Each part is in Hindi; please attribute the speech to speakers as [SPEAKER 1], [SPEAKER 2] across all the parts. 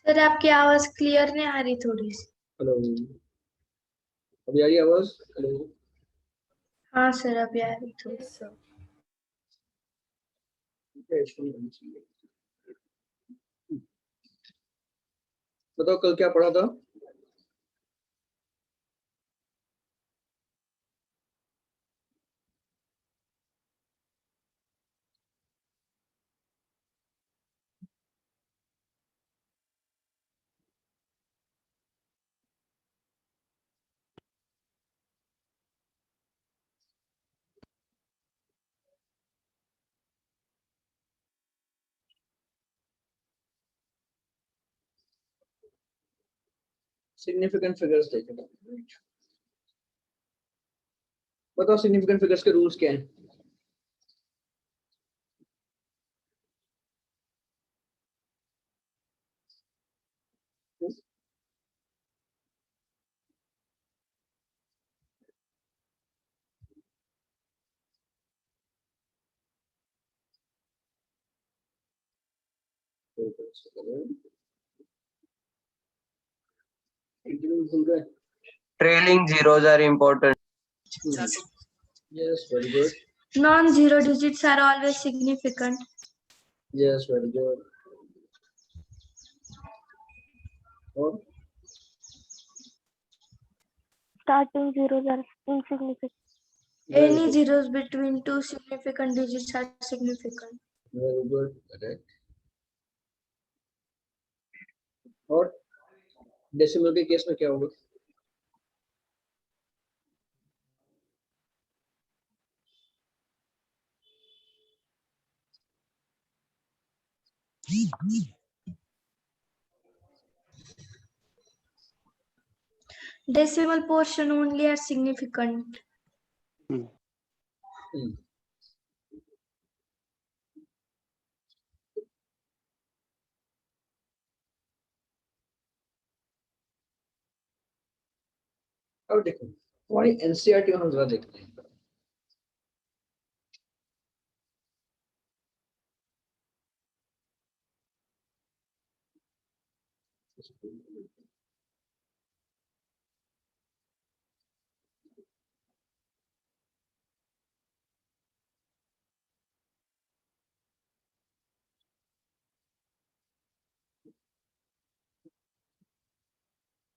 [SPEAKER 1] सर आपकी आवाज क्लियर नहीं आ रही थोड़ी सी।
[SPEAKER 2] हेलो, अभी आ रही आवाज? हेलो।
[SPEAKER 1] हाँ सर अभी आ रही थोड़ी सी।
[SPEAKER 2] बताओ कल क्या पढ़ा था? सिग्निफिकेंट फिगर्स देखे थे। बताओ सिग्निफिकेंट फिगर्स के रूल्स क्या हैं? भूल गए?
[SPEAKER 3] Trailing zeros are important.
[SPEAKER 2] Yes, very good.
[SPEAKER 1] Non-zero digits are always significant.
[SPEAKER 2] Yes, very good. और
[SPEAKER 4] Starting zeros are insignificant.
[SPEAKER 1] Any zeros between two significant digits are significant.
[SPEAKER 2] very good, correct. और डेसिमल के केस में क्या होगा?
[SPEAKER 1] Decimal portion only are significant.
[SPEAKER 2] अब देखो हमारी एनसीईआरटी हम जरा देखते हैं।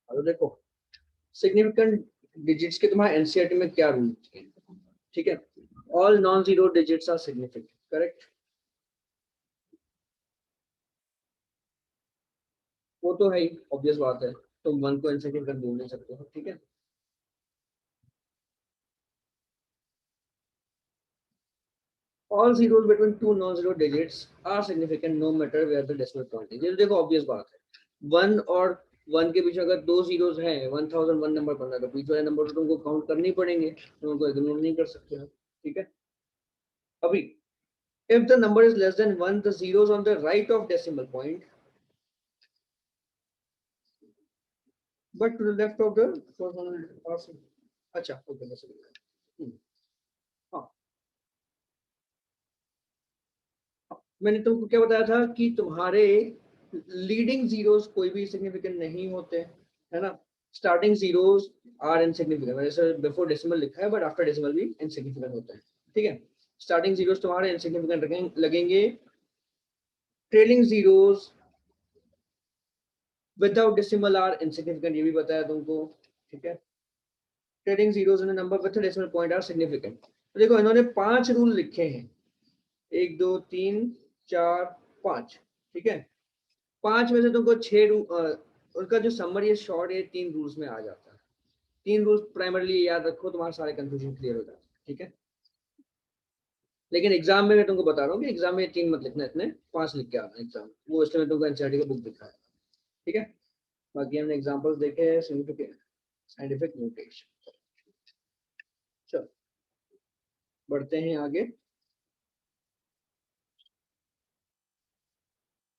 [SPEAKER 2] अब देखो सिग्निफिकेंट डिजिट्स के तुम्हारे एनसीईआरटी में क्या रूल थे? ठीक है, all non zero digits are significant, correct? वो तो है ही, ऑब्वियस बात है, तुम वन को इनसिग्निफिकेंट बोल नहीं सकते हो, ठीक है? All zeros between two non-zero digits are significant no matter where the decimal point is. ये देखो ऑब्वियस बात है, वन और वन के बीच अगर दो जीरोस हैं, 1001 नंबर बन रहा है तो बीच वाले नंबर तो तुमको काउंट करने पड़ेंगे, तुम उनको इग्नोर नहीं कर सकते हो, ठीक है? अभी if the number is less than 1 the zeros on the right of decimal point but to the left of the अच्छा ओके बस हाँ, मैंने तुमको क्या बताया था कि तुम्हारे लीडिंग जीरोस कोई भी सिग्निफिकेंट नहीं होते, है ना? स्टार्टिंग जीरोस आर इनसिग्निफिकेंट, वैसे बिफोर डेसिमल लिखा है बट आफ्टर डेसिमल भी इनसिग्निफिकेंट होता है, ठीक है? स्टार्टिंग जीरोस तुम्हारे इनसिग्निफिकेंट लगेंगे, trailing zeros without decimal are insignificant, ये भी बताया तुमको, ठीक है? Trailing zeros in number with decimal point are significant. तो देखो इन्होंने 5 रूल लिखे हैं, 1 2 3 4 5, ठीक है? 5 में से तुमको 6 उनका जो समरी है शॉर्ट है, 3 रूल्स में आ जाता है। 3 रूल्स प्राइमरली याद रखो, तुम्हारे सारे कंफ्यूजन क्लियर हो जाते हैं, ठीक है? लेकिन एग्जाम में मैं तुमको बता रहा हूँ कि एग्जाम में 3 मत लिखना, इतने 5 लिख के आना एग्जाम, वो इसलिए मैं तुमको एनसीईआरटी का बुक दिखाया, ठीक है? बाकी हमने एग्जांपल्स देखे हैं, साइंटिफिक नोटेशन। चलो बढ़ते हैं आगे।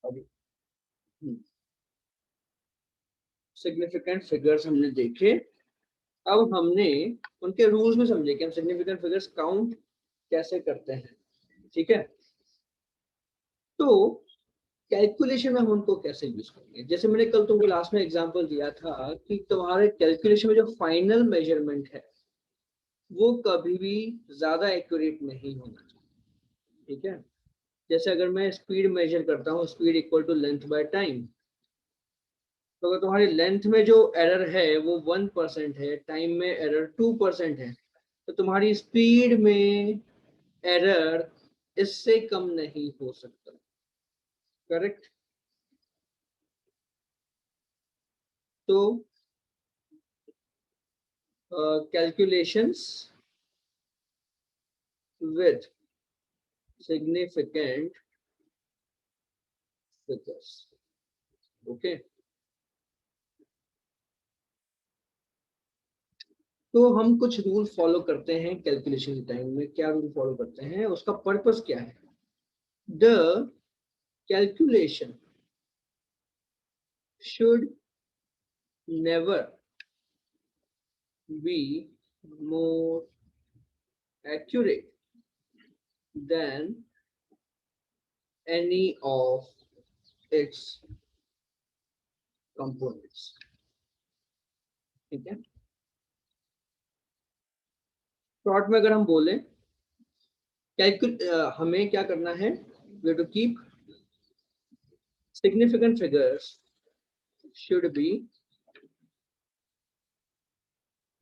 [SPEAKER 2] अभी सिग्निफिकेंट फिगर्स हमने देखे, अब हमने उनके रूल्स में समझे कि हम सिग्निफिकेंट फिगर्स काउंट कैसे करते हैं, ठीक है? तो कैलकुलेशन में हम उनको कैसे यूज करेंगे? जैसे मैंने कल तुमको लास्ट में एग्जांपल दिया था कि तुम्हारे कैलकुलेशन में जो फाइनल मेजरमेंट है वो कभी भी ज्यादा एक्यूरेट नहीं होना चाहिए, ठीक है? जैसे अगर मैं स्पीड मेजर करता हूँ, speed equal to length by time, तो अगर तुम्हारी लेंथ में जो एरर है वो 1% है, टाइम में एरर 2% है, तो तुम्हारी स्पीड में एरर इससे कम नहीं हो सकता, करेक्ट? तो calculations with significant figures, okay? तो हम कुछ रूल फॉलो करते हैं कैलकुलेशन के टाइम में। क्या रूल फॉलो करते हैं, उसका पर्पस क्या है? The calculation should never be more accurate than any of its components, ठीक है? शॉर्ट में अगर हम बोले हमें क्या करना है, we to keep significant figures should be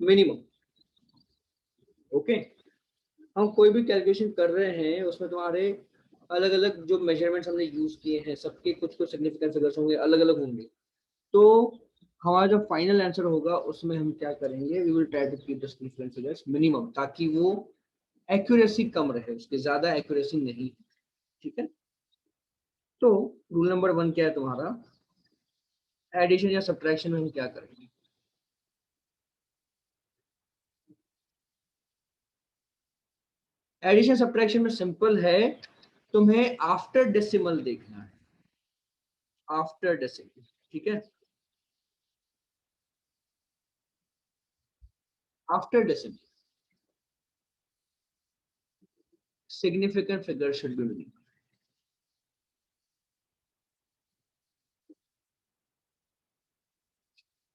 [SPEAKER 2] minimum, okay? हम कोई भी कैलकुलेशन कर रहे हैं उसमें तुम्हारे अलग अलग जो मेजरमेंट्स हमने यूज किए हैं सबके कुछ कुछ सिग्निफिकेंट फिगर्स होंगे, अलग अलग होंगे। तो हमारा जो फाइनल आंसर होगा उसमें हम क्या करेंगे, we will try to keep the significant figures minimum, ताकि वो एक्यूरेसी कम रहे, उसके ज्यादा एक्यूरेसी नहीं, ठीक है? तो रूल नंबर 1 क्या है तुम्हारा, एडिशन या सब्ट्रैक्शन में हम क्या करेंगे? एडिशन सब्ट्रैक्शन में सिंपल है, तुम्हें आफ्टर डेसिमल देखना है, आफ्टर डेसिमल, ठीक है? After decimal significant figure should be minimum,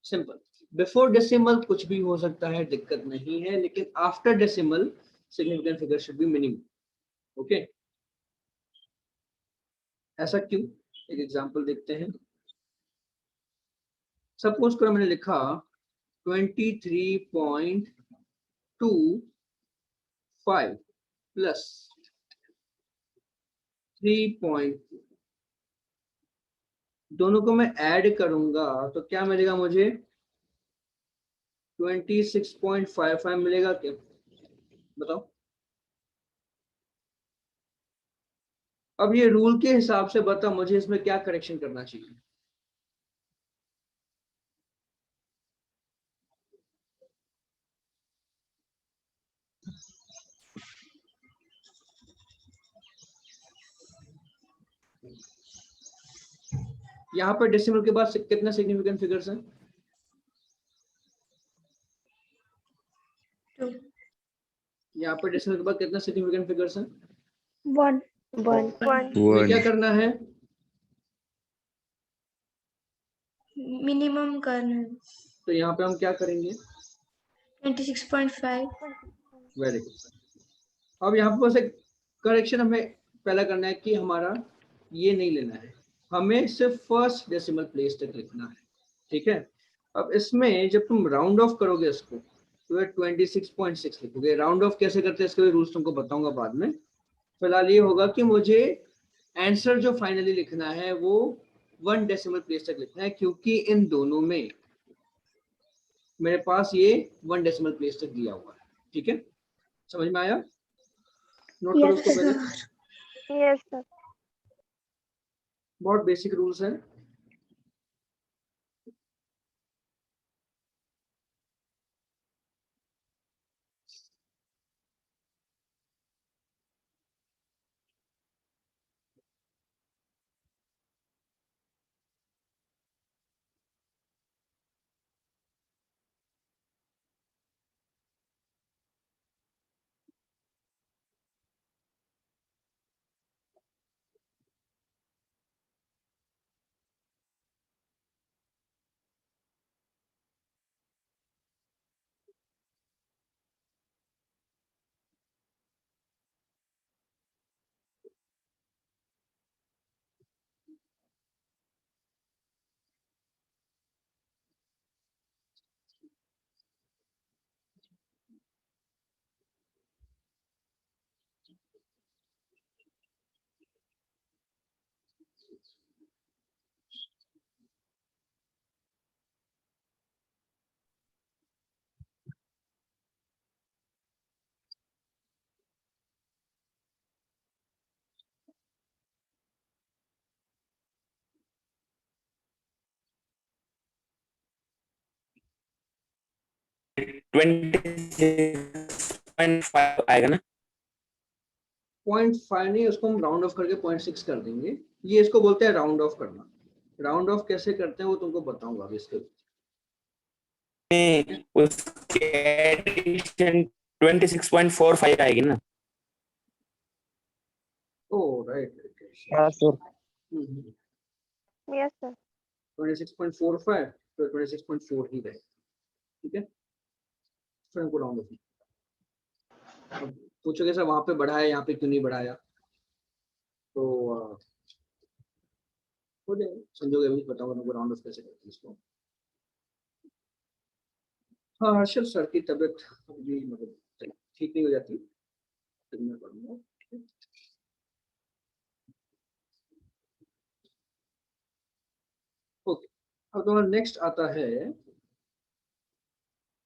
[SPEAKER 2] simple. Before decimal कुछ भी हो सकता है, दिक्कत नहीं है, लेकिन after decimal significant figure should be minimum, okay? ऐसा क्यों, एक एग्जांपल देखते हैं। सपोज करो मैंने लिखा 23.25 प्लस 3. दोनों को मैं ऐड करूंगा तो क्या मिलेगा मुझे, 26.55 मिलेगा क्या, बताओ? अब ये रूल के हिसाब से बता मुझे इसमें क्या करेक्शन करना चाहिए। यहाँ पर डेसिमल के बाद कितने सिग्निफिकेंट फिगर्स हैं?
[SPEAKER 1] 2.
[SPEAKER 2] यहाँ पर डेसिमल के बाद कितने सिग्निफिकेंट फिगर्स हैं?
[SPEAKER 4] 1. 1.
[SPEAKER 2] तुम्हें क्या करना है,
[SPEAKER 1] मिनिमम करना है।
[SPEAKER 2] तो यहाँ पे हम क्या करेंगे,
[SPEAKER 1] 26.5.
[SPEAKER 2] Very good. अब यहाँ पर बस एक करेक्शन हमें पहला करना है कि हमारा ये नहीं लेना है, हमें सिर्फ फर्स्ट डेसिमल प्लेस तक लिखना है, ठीक है? अब इसमें जब तुम राउंड ऑफ करोगे इसको तो 26.6 लिखोगे। राउंड ऑफ कैसे करते हैं इसके भी रूल्स तुमको बताऊंगा बाद में। फिलहाल ये होगा कि मुझे आंसर जो फाइनली लिखना है वो 1 डेसिमल प्लेस तक लिखना है, क्योंकि इन दोनों में मेरे पास ये 1 डेसिमल प्लेस तक दिया हुआ है, ठीक है? समझ में आया? नोट करो
[SPEAKER 4] Yes,
[SPEAKER 2] उसको पहले,
[SPEAKER 4] yes, sir.
[SPEAKER 2] बहुत बेसिक रूल्स हैं।
[SPEAKER 5] 26.5 आएगा ना?
[SPEAKER 2] 0.5 नहीं, उसको हम राउंड ऑफ करके 0.6 कर देंगे। ये इसको बोलते हैं राउंड ऑफ करना। राउंड ऑफ कैसे करते हैं वो तुमको बताऊंगा अभी इसके।
[SPEAKER 5] उसके एडिशन 26.45 आएगी ना?
[SPEAKER 2] ओ राइट।
[SPEAKER 3] हाँ सर।
[SPEAKER 4] Yes, sir.
[SPEAKER 2] 26.45 तो 26.4 ही रहे, ठीक है। फिर हमको राउंड ऑफ। अब पूछोगे सर वहां पे बढ़ाया यहाँ पे क्यों नहीं बढ़ाया, तो हो जाएगा, संजोग अभी बताऊंगा तुमको राउंड ऑफ कैसे करते हैं इसको। हाँ हर्षद सर की तबीयत अभी मतलब ठीक नहीं हो जाती, तो मैं पढ़ूंगा। ओके, अब तुम्हारा नेक्स्ट आता है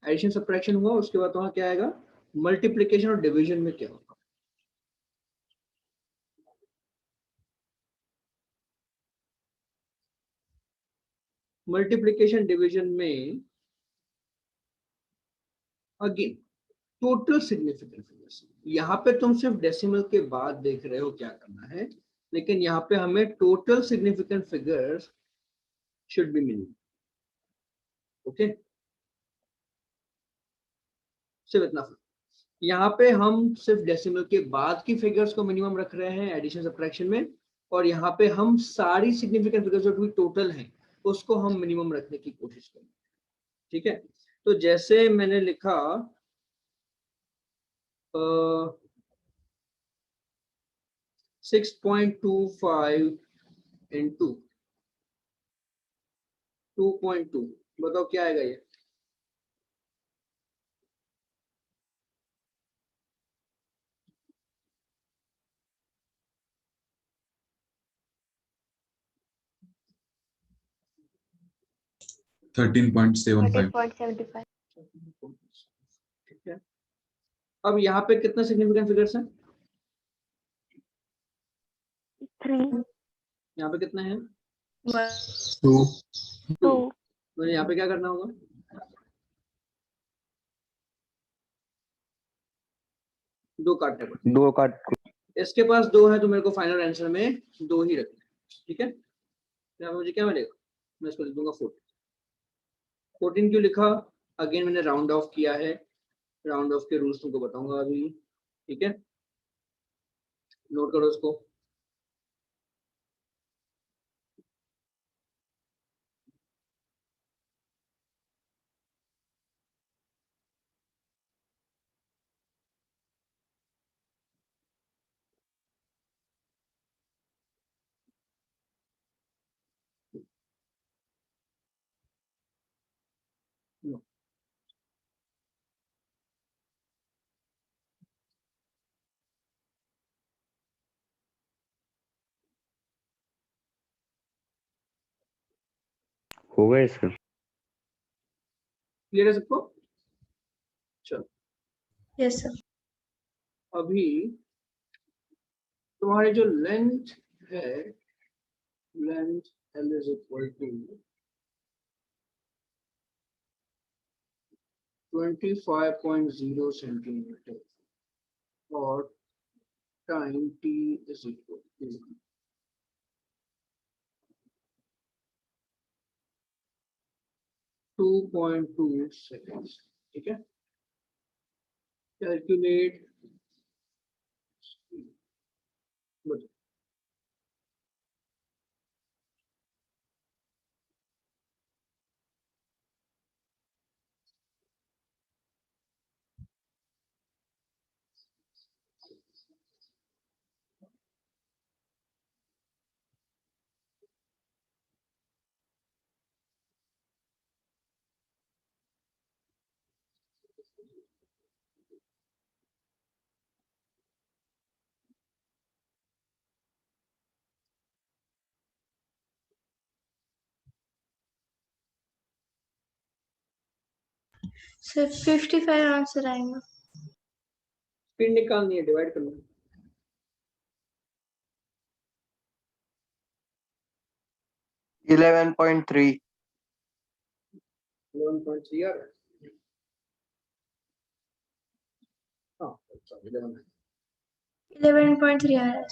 [SPEAKER 2] एडिशन सब्ट्रैक्शन हुआ, उसके बाद तुम्हारा क्या आएगा, मल्टीप्लिकेशन और डिवीजन में क्या होगा। मल्टीप्लिकेशन डिवीजन में अगेन टोटल सिग्निफिकेंट फिगर्स, यहाँ पे तुम सिर्फ डेसिमल के बाद देख रहे हो क्या करना है, लेकिन यहाँ पे हमें total significant figures should be minimum. Okay, सिर्फ इतना फर्क। यहाँ पे हम सिर्फ डेसिमल के बाद की फिगर्स को मिनिमम रख रहे हैं एडिशन सब्ट्रैक्शन में, और यहाँ पे हम सारी सिग्निफिकेंट फिगर्स जो भी टोटल हैं उसको हम मिनिमम रखने की कोशिश करेंगे, ठीक है। तो जैसे मैंने लिखा 6.25 इंटू 2.2, बताओ क्या आएगा ये।
[SPEAKER 4] $13.75.
[SPEAKER 2] ठीक है, अब यहाँ पे कितना सिग्निफिकेंट फिगर्स है,
[SPEAKER 4] 3,
[SPEAKER 2] यहाँ पे कितना है,
[SPEAKER 1] 1,
[SPEAKER 2] 2।
[SPEAKER 4] 2.
[SPEAKER 2] तो यहाँ पे क्या करना होगा, दो काटने पड़ेंगे।
[SPEAKER 3] 2 काट।
[SPEAKER 2] इसके पास 2 है तो मेरे को फाइनल आंसर में 2 ही रखना है, ठीक है। यहाँ पे मुझे क्या मिलेगा, मैं इसको लिख दूंगा 14। 14 क्यों लिखा, अगेन मैंने राउंड ऑफ किया है, राउंड ऑफ के रूल्स तुमको बताऊंगा अभी, ठीक है, नोट करो इसको। नो।
[SPEAKER 3] हो गए सर।
[SPEAKER 2] क्लियर है सबको, चलो
[SPEAKER 1] yes sir,
[SPEAKER 2] अभी तुम्हारी जो लेंथ है, length L is equal to 25.0 centimetre और time t is equal to 2.2 seconds, ठीक है। कैलकुलेट,
[SPEAKER 1] sir 55 आंसर आएगा।
[SPEAKER 2] स्पीड निकालनी है, डिवाइड करना है।
[SPEAKER 3] 11.3।
[SPEAKER 2] 11.3 आ रहा है।
[SPEAKER 1] 11.3 आ रहा है।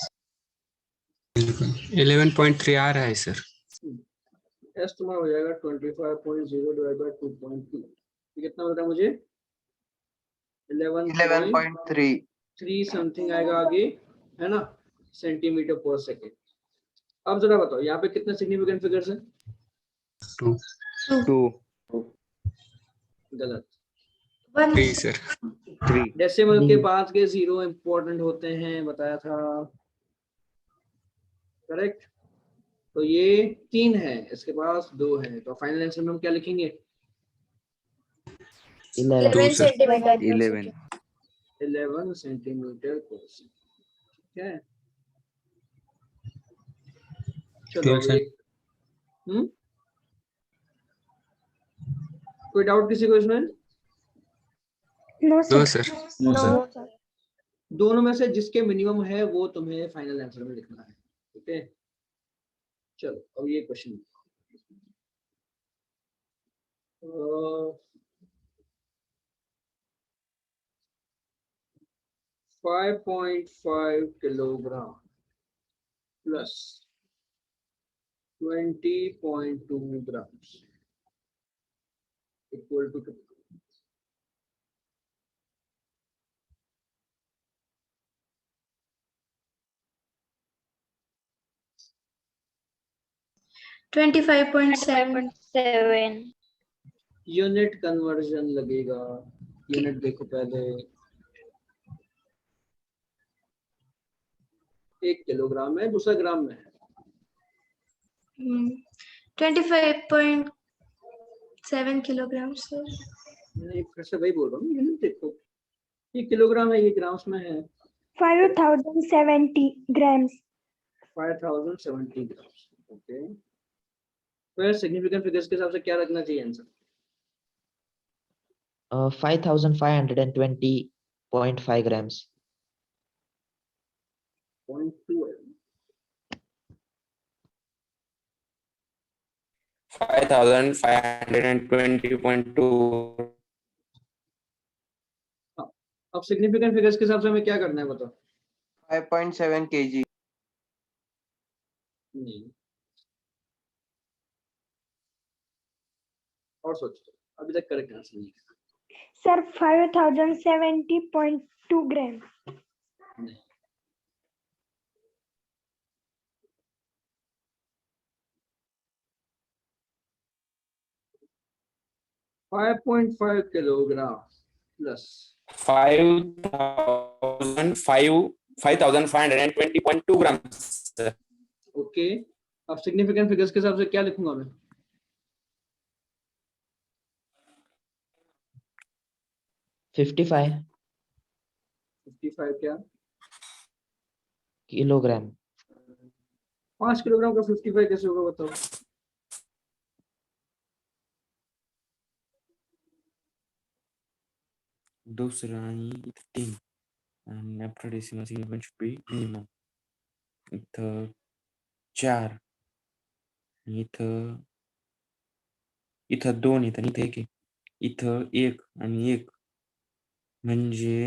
[SPEAKER 6] 11.3 आ रहा है सर।
[SPEAKER 2] एस तुम्हारा हो जाएगा 25.0 डिवाइड बाय 2.2, कितना होता है मुझे 11.3 समथिंग आएगा आगे, है ना, सेंटीमीटर पर सेकेंड। अब जरा बताओ यहाँ पे कितने सिग्निफिकेंट फिगर्स हैं?
[SPEAKER 3] 2
[SPEAKER 2] गलत।
[SPEAKER 6] 3 सर।
[SPEAKER 3] 3
[SPEAKER 2] डेसिमल के बाद के जीरो इंपॉर्टेंट होते हैं, बताया था, करेक्ट। तो ये 3 है, इसके पास 2 है, तो फाइनल आंसर में हम क्या लिखेंगे?
[SPEAKER 1] 11
[SPEAKER 6] सर।
[SPEAKER 1] सेंटीमीटर
[SPEAKER 3] 11
[SPEAKER 2] 11 सेंटीमीटर पर सेकेंड, ठीक है। चलो
[SPEAKER 6] ठीक है।
[SPEAKER 2] कोई डाउट किसी को इसमें?
[SPEAKER 4] No
[SPEAKER 6] no
[SPEAKER 4] sir.
[SPEAKER 6] Sir.
[SPEAKER 4] No.
[SPEAKER 2] दोनों में से जिसके मिनिमम है वो तुम्हें फाइनल आंसर में लिखना है, ठीक है। चलो अब ये question 5.5 kilogram plus 20.2 grams equal to
[SPEAKER 1] 25.7
[SPEAKER 2] unit conversion लगेगा। यूनिट देखो पहले, 1 किलोग्राम है, दूसरा ग्राम में है।
[SPEAKER 1] 25.7 किलोग्राम सर।
[SPEAKER 2] नहीं फिर से वही बोल रहा हूँ, यूनिट देखो, ये किलोग्राम है, ये ग्राम्स में है।
[SPEAKER 4] 5070 grams.
[SPEAKER 2] 5070 grams, okay. फिर सिग्निफिकेंट फिगर्स के हिसाब से क्या रखना चाहिए आंसर?
[SPEAKER 7] 5520.5 grams.
[SPEAKER 2] 0.2 है।
[SPEAKER 5] 5520.2।
[SPEAKER 2] अब सिग्निफिकेंट फिगर्स के हिसाब से हमें क्या करना है बताओ?
[SPEAKER 8] 5.7 kg.
[SPEAKER 2] नहीं, और सोचो, अभी तक करेक्ट आंसर नहीं है।
[SPEAKER 4] Sir, 5070.2 grams.
[SPEAKER 2] नहीं। 5.5 किलोग्राम प्लस
[SPEAKER 5] 5520.2 grams।
[SPEAKER 2] ओके। अब सिग्निफिकेंट फिगर्स के हिसाब से क्या लिखूंगा मैं?
[SPEAKER 7] 55
[SPEAKER 2] 55 क्या?
[SPEAKER 7] kilogram.
[SPEAKER 2] 5 किलोग्राम का 55 कैसे होगा बताओ?
[SPEAKER 5] दूसरा 3 and after decimal significance should be minimum. इथं 4, इथं 2, इथं 1 आहे, इथं 1 आणि 1 म्हणजे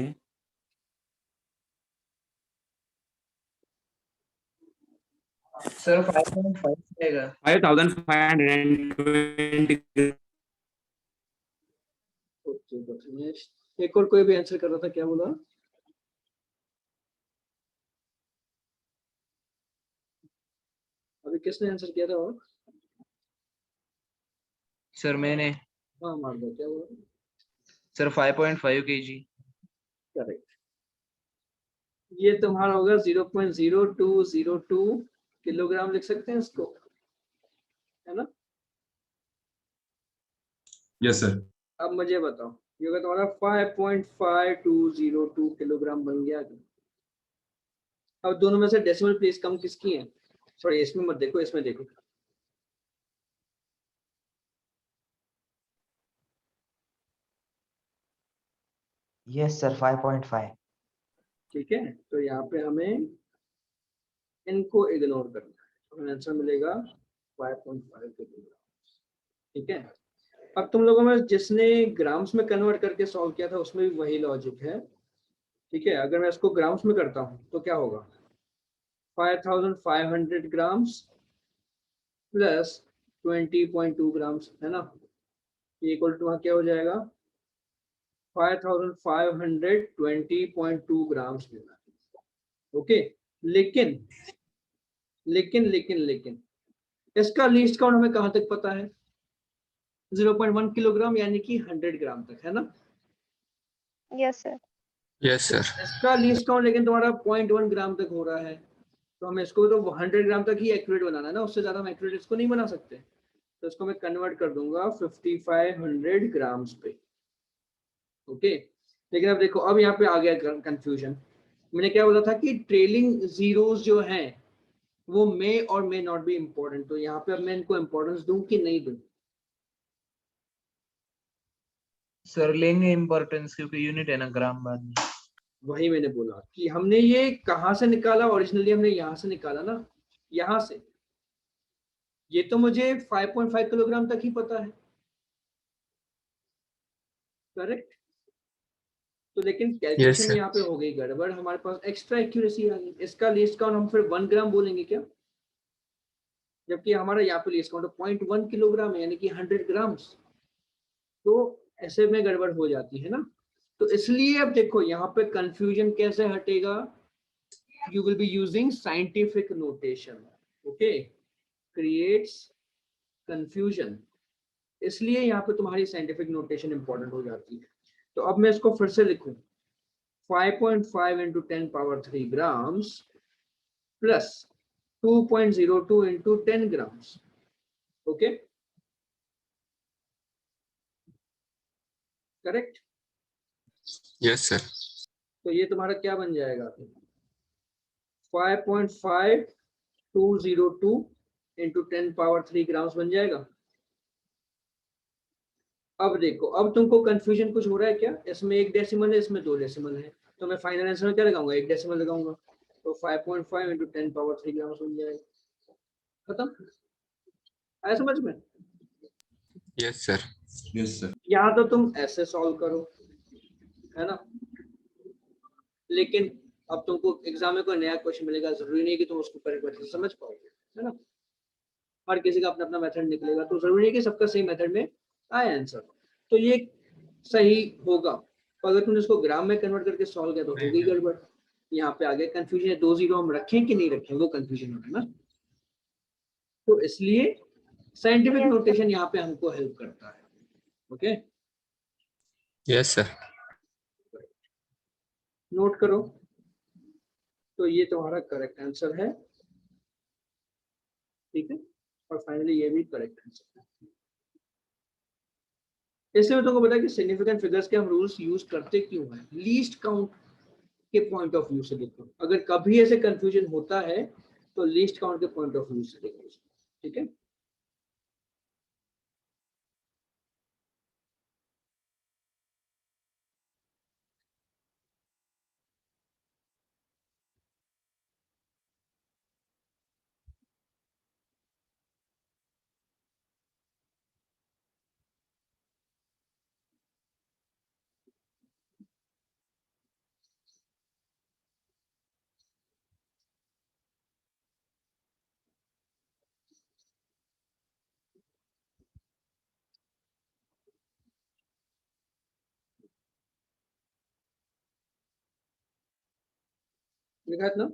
[SPEAKER 8] Sir, 5.5 आएगा.
[SPEAKER 5] 5520।
[SPEAKER 2] एक और कोई भी आंसर कर रहा था, क्या बोला? अभी किसने आंसर किया था? और
[SPEAKER 8] Sir, मैंने.
[SPEAKER 2] हाँ मार दो, क्या बोला?
[SPEAKER 8] Sir, 5.5 kg.
[SPEAKER 2] करेक्ट। ये तुम्हारा होगा 0.0202 किलोग्राम, लिख सकते हैं इसको, है ना?
[SPEAKER 9] Yes sir.
[SPEAKER 2] अब मुझे बताओ, ये होगा तुम्हारा 5.5202 किलोग्राम बन गया। अब दोनों में से डेसिमल प्लेस कम किसकी है? सॉरी, इसमें मत देखो, इसमें देखो।
[SPEAKER 7] Yes sir, 5.5.
[SPEAKER 2] ठीक है, तो यहाँ पे हमें इनको इग्नोर करना है, हमें आंसर मिलेगा 5.5 किलोग्राम। ठीक है। अब तुम लोगों में जिसने ग्राम्स में कन्वर्ट करके सॉल्व किया था उसमें भी वही लॉजिक है, ठीक है, अगर मैं इसको ग्राम्स में करता हूँ तो क्या होगा, 5500 ग्राम्स प्लस 20.2 ग्राम्स, है ना, ये इक्वल टू क्या हो जाएगा, 5520.2 ग्राम्स लेना। ओके, लेकिन लेकिन लेकिन लेकिन इसका लीस्ट काउंट हमें कहां तक पता है, 0.1 किलोग्राम यानी कि 100 ग्राम तक, है ना।
[SPEAKER 4] Yes, sir.
[SPEAKER 6] Yes sir.
[SPEAKER 2] इसका लीस्ट काउंट लेकिन तुम्हारा 0.1 ग्राम तक हो रहा है, तो हमें इसको तो 100 ग्राम तक ही एक्यूरेट बनाना है ना, उससे ज्यादा हम एक्यूरेट इसको नहीं बना सकते। तो इसको मैं कन्वर्ट कर दूंगा 5500 ग्राम्स पे। ओके, लेकिन अब देखो, अब यहाँ पे आ गया कंफ्यूजन। मैंने क्या बोला था कि ट्रेलिंग जीरोस जो हैं वो मे और मे नॉट बी इम्पोर्टेंट, तो यहाँ पे अब मैं इनको इम्पोर्टेंस दूं कि नहीं दूं।
[SPEAKER 8] सर लेंगे इम्पोर्टेंस, क्योंकि यूनिट है ना ग्राम बाद में।
[SPEAKER 2] वही मैंने बोला कि हमने ये कहाँ से निकाला, ओरिजिनली हमने यहाँ से निकाला ना, यहाँ से। ये तो मुझे 5.5 किलोग्राम तक ही पता है, करेक्ट। तो लेकिन
[SPEAKER 6] यस
[SPEAKER 2] कैलकुलेशन
[SPEAKER 6] सर।
[SPEAKER 2] यहाँ पे हो गई गड़बड़, हमारे पास एक्स्ट्रा एक्यूरेसी आ गई। इसका लीस्ट काउंट हम फिर 1 ग्राम बोलेंगे क्या, जबकि हमारा यहाँ पे लीस्ट काउंट 0.1 किलोग्राम है, यानी कि 100 ग्राम्स। तो ऐसे में गड़बड़ हो जाती है ना। तो इसलिए अब देखो यहाँ पे कंफ्यूजन कैसे हटेगा, you will be using scientific notation, okay, creates confusion, इसलिए यहाँ पे तुम्हारी साइंटिफिक नोटेशन इंपॉर्टेंट हो जाती है। तो अब मैं इसको फिर से लिखूं, 5.5 into 10 power 3 grams plus 2.02 into 10 grams, okay, correct.
[SPEAKER 6] Yes sir.
[SPEAKER 2] तो ये तुम्हारा क्या बन जाएगा, 5.5202 into 10 power 3 grams बन जाएगा। अब देखो, अब तुमको कंफ्यूजन कुछ हो रहा है क्या, इसमें एक डेसिमल है, इसमें 2 डेसिमल है, तो मैं फाइनल आंसर में क्या लगाऊंगा, 1 डेसिमल लगाऊंगा। तो 5.5 into 10 पावर 3 ग्राम बन जाएगा, खत्म। आया समझ में।
[SPEAKER 6] Yes sir.
[SPEAKER 9] Yes sir.
[SPEAKER 2] यहाँ तो तुम ऐसे सॉल्व करो, है ना, लेकिन अब तुमको एग्जाम में कोई नया क्वेश्चन मिलेगा, जरूरी नहीं कि तुम उसको करेक्ट समझ पाओगे, है ना। हर किसी का अपना अपना मेथड निकलेगा, तो जरूरी नहीं कि सबका सही मेथड में आए आंसर। तो ये सही होगा, तो अगर तुमने इसको ग्राम में कन्वर्ट करके सॉल्व किया तो हो गई गड़बड़। यहाँ पे आगे कंफ्यूजन है, 2 जीरो हम रखें कि नहीं रखें, वो कंफ्यूजन होगा ना। तो इसलिए साइंटिफिक
[SPEAKER 4] Yes,
[SPEAKER 2] नोटेशन यहाँ पे हमको हेल्प करता है। Okay,
[SPEAKER 6] yes sir.
[SPEAKER 2] नोट करो। तो ये तुम्हारा करेक्ट आंसर है, ठीक है, और फाइनली ये भी करेक्ट आंसर है। इसलिए मैं तुमको बताया कि सिग्निफिकेंट फिगर्स के हम रूल्स यूज करते क्यों हैं, लीस्ट काउंट के पॉइंट ऑफ व्यू से देखो। अगर कभी ऐसे कंफ्यूजन होता है तो लीस्ट काउंट के पॉइंट ऑफ व्यू से देखो, ठीक है। लिखा है ना।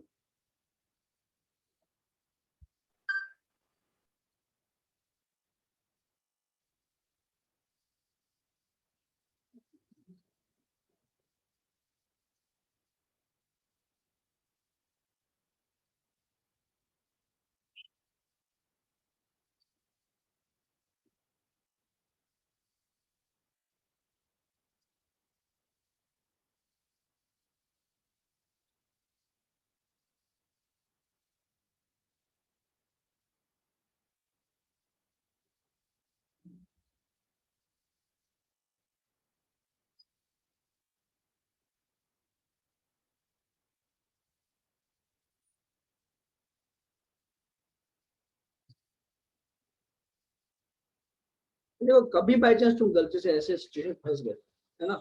[SPEAKER 2] देखो, कभी बाई चांस तुम गलती से ऐसे सिचुएशन फंस गए, है ना,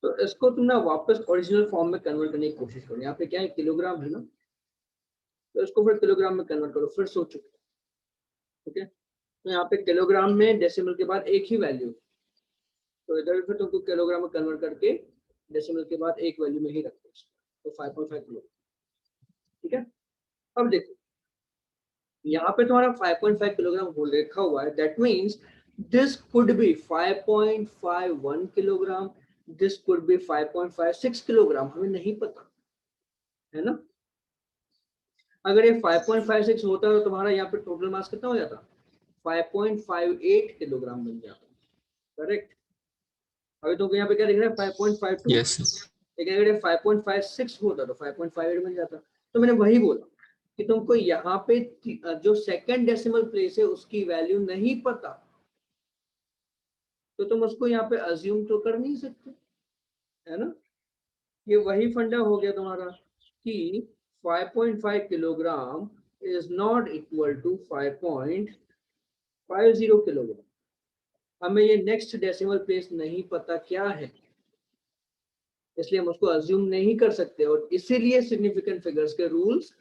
[SPEAKER 2] तो इसको तुम ना वापस ओरिजिनल फॉर्म में कन्वर्ट करने की कोशिश करो। यहाँ पे क्या है, किलोग्राम है ना, तो इसको फिर किलोग्राम में कन्वर्ट करो, फिर सोचो। ठीक है, तो यहाँ पे किलोग्राम में डेसिमल के बाद एक ही वैल्यू, तो इधर फिर तुमको किलोग्राम में कन्वर्ट करके डेसिमल के बाद एक वैल्यू में ही रखो, तो 5.5 किलो। ठीक है, अब देखो यहाँ पे तुम्हारा 5.5 किलोग्राम हो लिखा हुआ है, that means this could be 5.51 kilogram, this could be 5.56 kilogram, हमें नहीं पता है ना। अगर ये 5.56 होता तो तुम्हारा यहाँ पे टोटल मास कितना हो जाता, 5.58 किलोग्राम बन जाता, करेक्ट। अभी तुमको यहाँ पे क्या दिख रहा है, 5.52,
[SPEAKER 6] Yes, sir.
[SPEAKER 2] लेकिन अगर ये 5.56 होता तो 5.58 बन जाता। तो मैंने वही बोला कि तुमको यहाँ पे जो सेकंड डेसिमल प्लेस है उसकी वैल्यू नहीं पता, तो तुम उसको यहाँ पे अज्यूम तो कर नहीं सकते, है ना। ये वही फंडा हो गया तुम्हारा कि 5.5 kilogram is not equal to 5.50 kilogram. हमें ये नेक्स्ट डेसिमल प्लेस नहीं पता क्या है, इसलिए हम उसको अज्यूम नहीं कर सकते, और इसीलिए सिग्निफिकेंट फिगर्स के रूल्स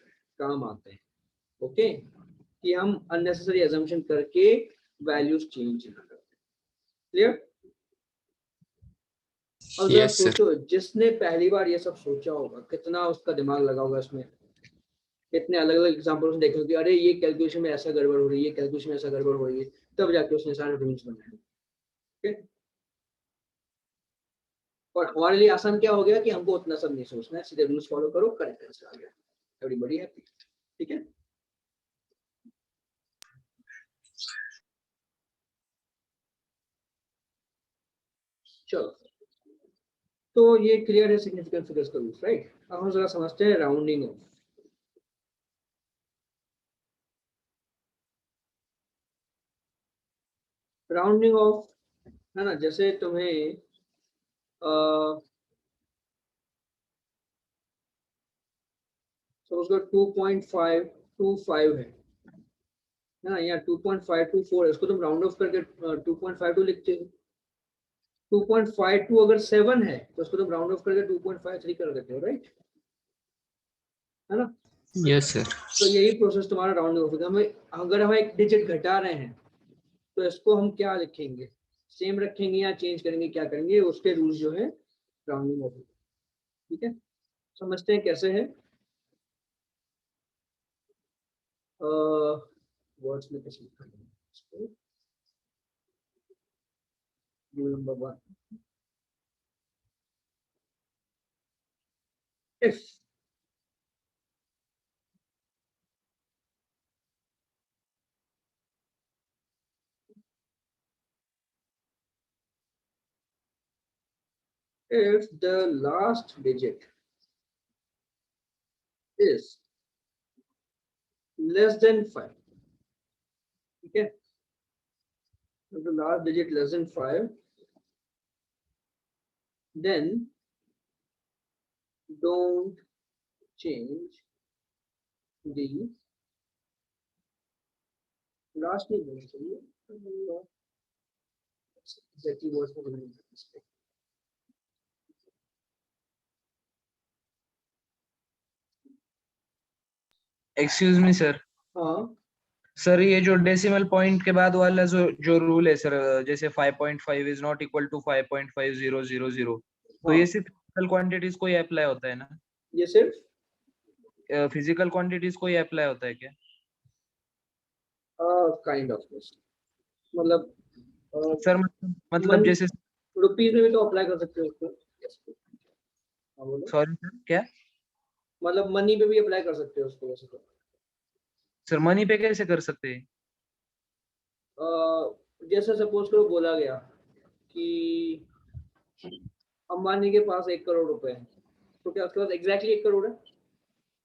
[SPEAKER 2] काम आते हैं। ओके, कि हम अननेसेसरी अजम्पशन करके वैल्यूज चेंज ना करते। क्लियर। और जरा
[SPEAKER 6] Yes, sir.
[SPEAKER 2] सोचो, जिसने पहली बार ये सब सोचा होगा कितना उसका दिमाग लगा होगा इसमें, कितने अलग अलग एग्जाम्पल्स देखे होंगे, अरे ये कैलकुलेशन में ऐसा गड़बड़ हो रही है, ये कैलकुलेशन में ऐसा गड़बड़ हो रही है, तब जाके उसने सारे रूल्स बनाए। ठीक, और हमारे लिए आसान क्या हो गया कि हमको उतना सब नहीं सोचना है, सीधे रूल्स फॉलो करो, करेक्ट आंसर आ गया, एवरीबॉडी हैप्पी। ठीक है, चलो, तो ये क्लियर है सिग्निफिकेंट फिगर्स का रूल्स, राइट। अब हम जरा समझते हैं राउंडिंग ऑफ। राउंडिंग ऑफ है ना, जैसे तुम्हें सपोज करो 2.525 है ना, यहाँ 2.524 है, इसको तुम राउंड ऑफ करके 2.52 लिखते हो। 2.52 अगर 7 है तो उसको तुम राउंड ऑफ करके 2.53 कर देते हो, राइट, है ना।
[SPEAKER 6] Yes, sir.
[SPEAKER 2] तो यही प्रोसेस तुम्हारा राउंडिंग ऑफ। हमें अगर हम एक डिजिट घटा रहे हैं तो इसको हम क्या लिखेंगे, सेम रखेंगे या चेंज करेंगे, क्या करेंगे, उसके रूल्स जो है राउंडिंग ऑफ। ठीक है, समझते हैं कैसे है। वर्ड्स में कैसे लिखा है इसको। Rule number 1, if the last digit is less than 5, ठीक है, if the last digit less than 5, then don't change the last नहीं बोलना चाहिए, exactly words को बोलना चाहिए।
[SPEAKER 8] एक्सक्यूज मी सर,
[SPEAKER 2] हाँ,
[SPEAKER 8] सर ये जो डेसिमल पॉइंट के बाद वाला जो जो रूल है सर, जैसे 5.5 इज नॉट इक्वल टू 5.5000, तो ये सिर्फ फिजिकल क्वांटिटीज को ही अप्लाई होता है ना?
[SPEAKER 2] ये सिर्फ
[SPEAKER 8] फिजिकल क्वांटिटीज को ही अप्लाई होता है क्या?
[SPEAKER 2] काइंड ऑफ, मतलब
[SPEAKER 8] सर मतलब जैसे,
[SPEAKER 2] रुपीज में भी तो अप्लाई कर सकते हो उसको। हाँ, बोलो।
[SPEAKER 8] सॉरी सर क्या?
[SPEAKER 2] मतलब मनी पे भी अप्लाई कर सकते हो उसको वैसे तो।
[SPEAKER 8] सर मनी पे कैसे कर सकते हैं?
[SPEAKER 2] जैसे सपोज करो बोला गया कि अंबानी के पास 1 करोड़ रुपए है, तो क्या उसके पास एग्जैक्टली 1 करोड़ है?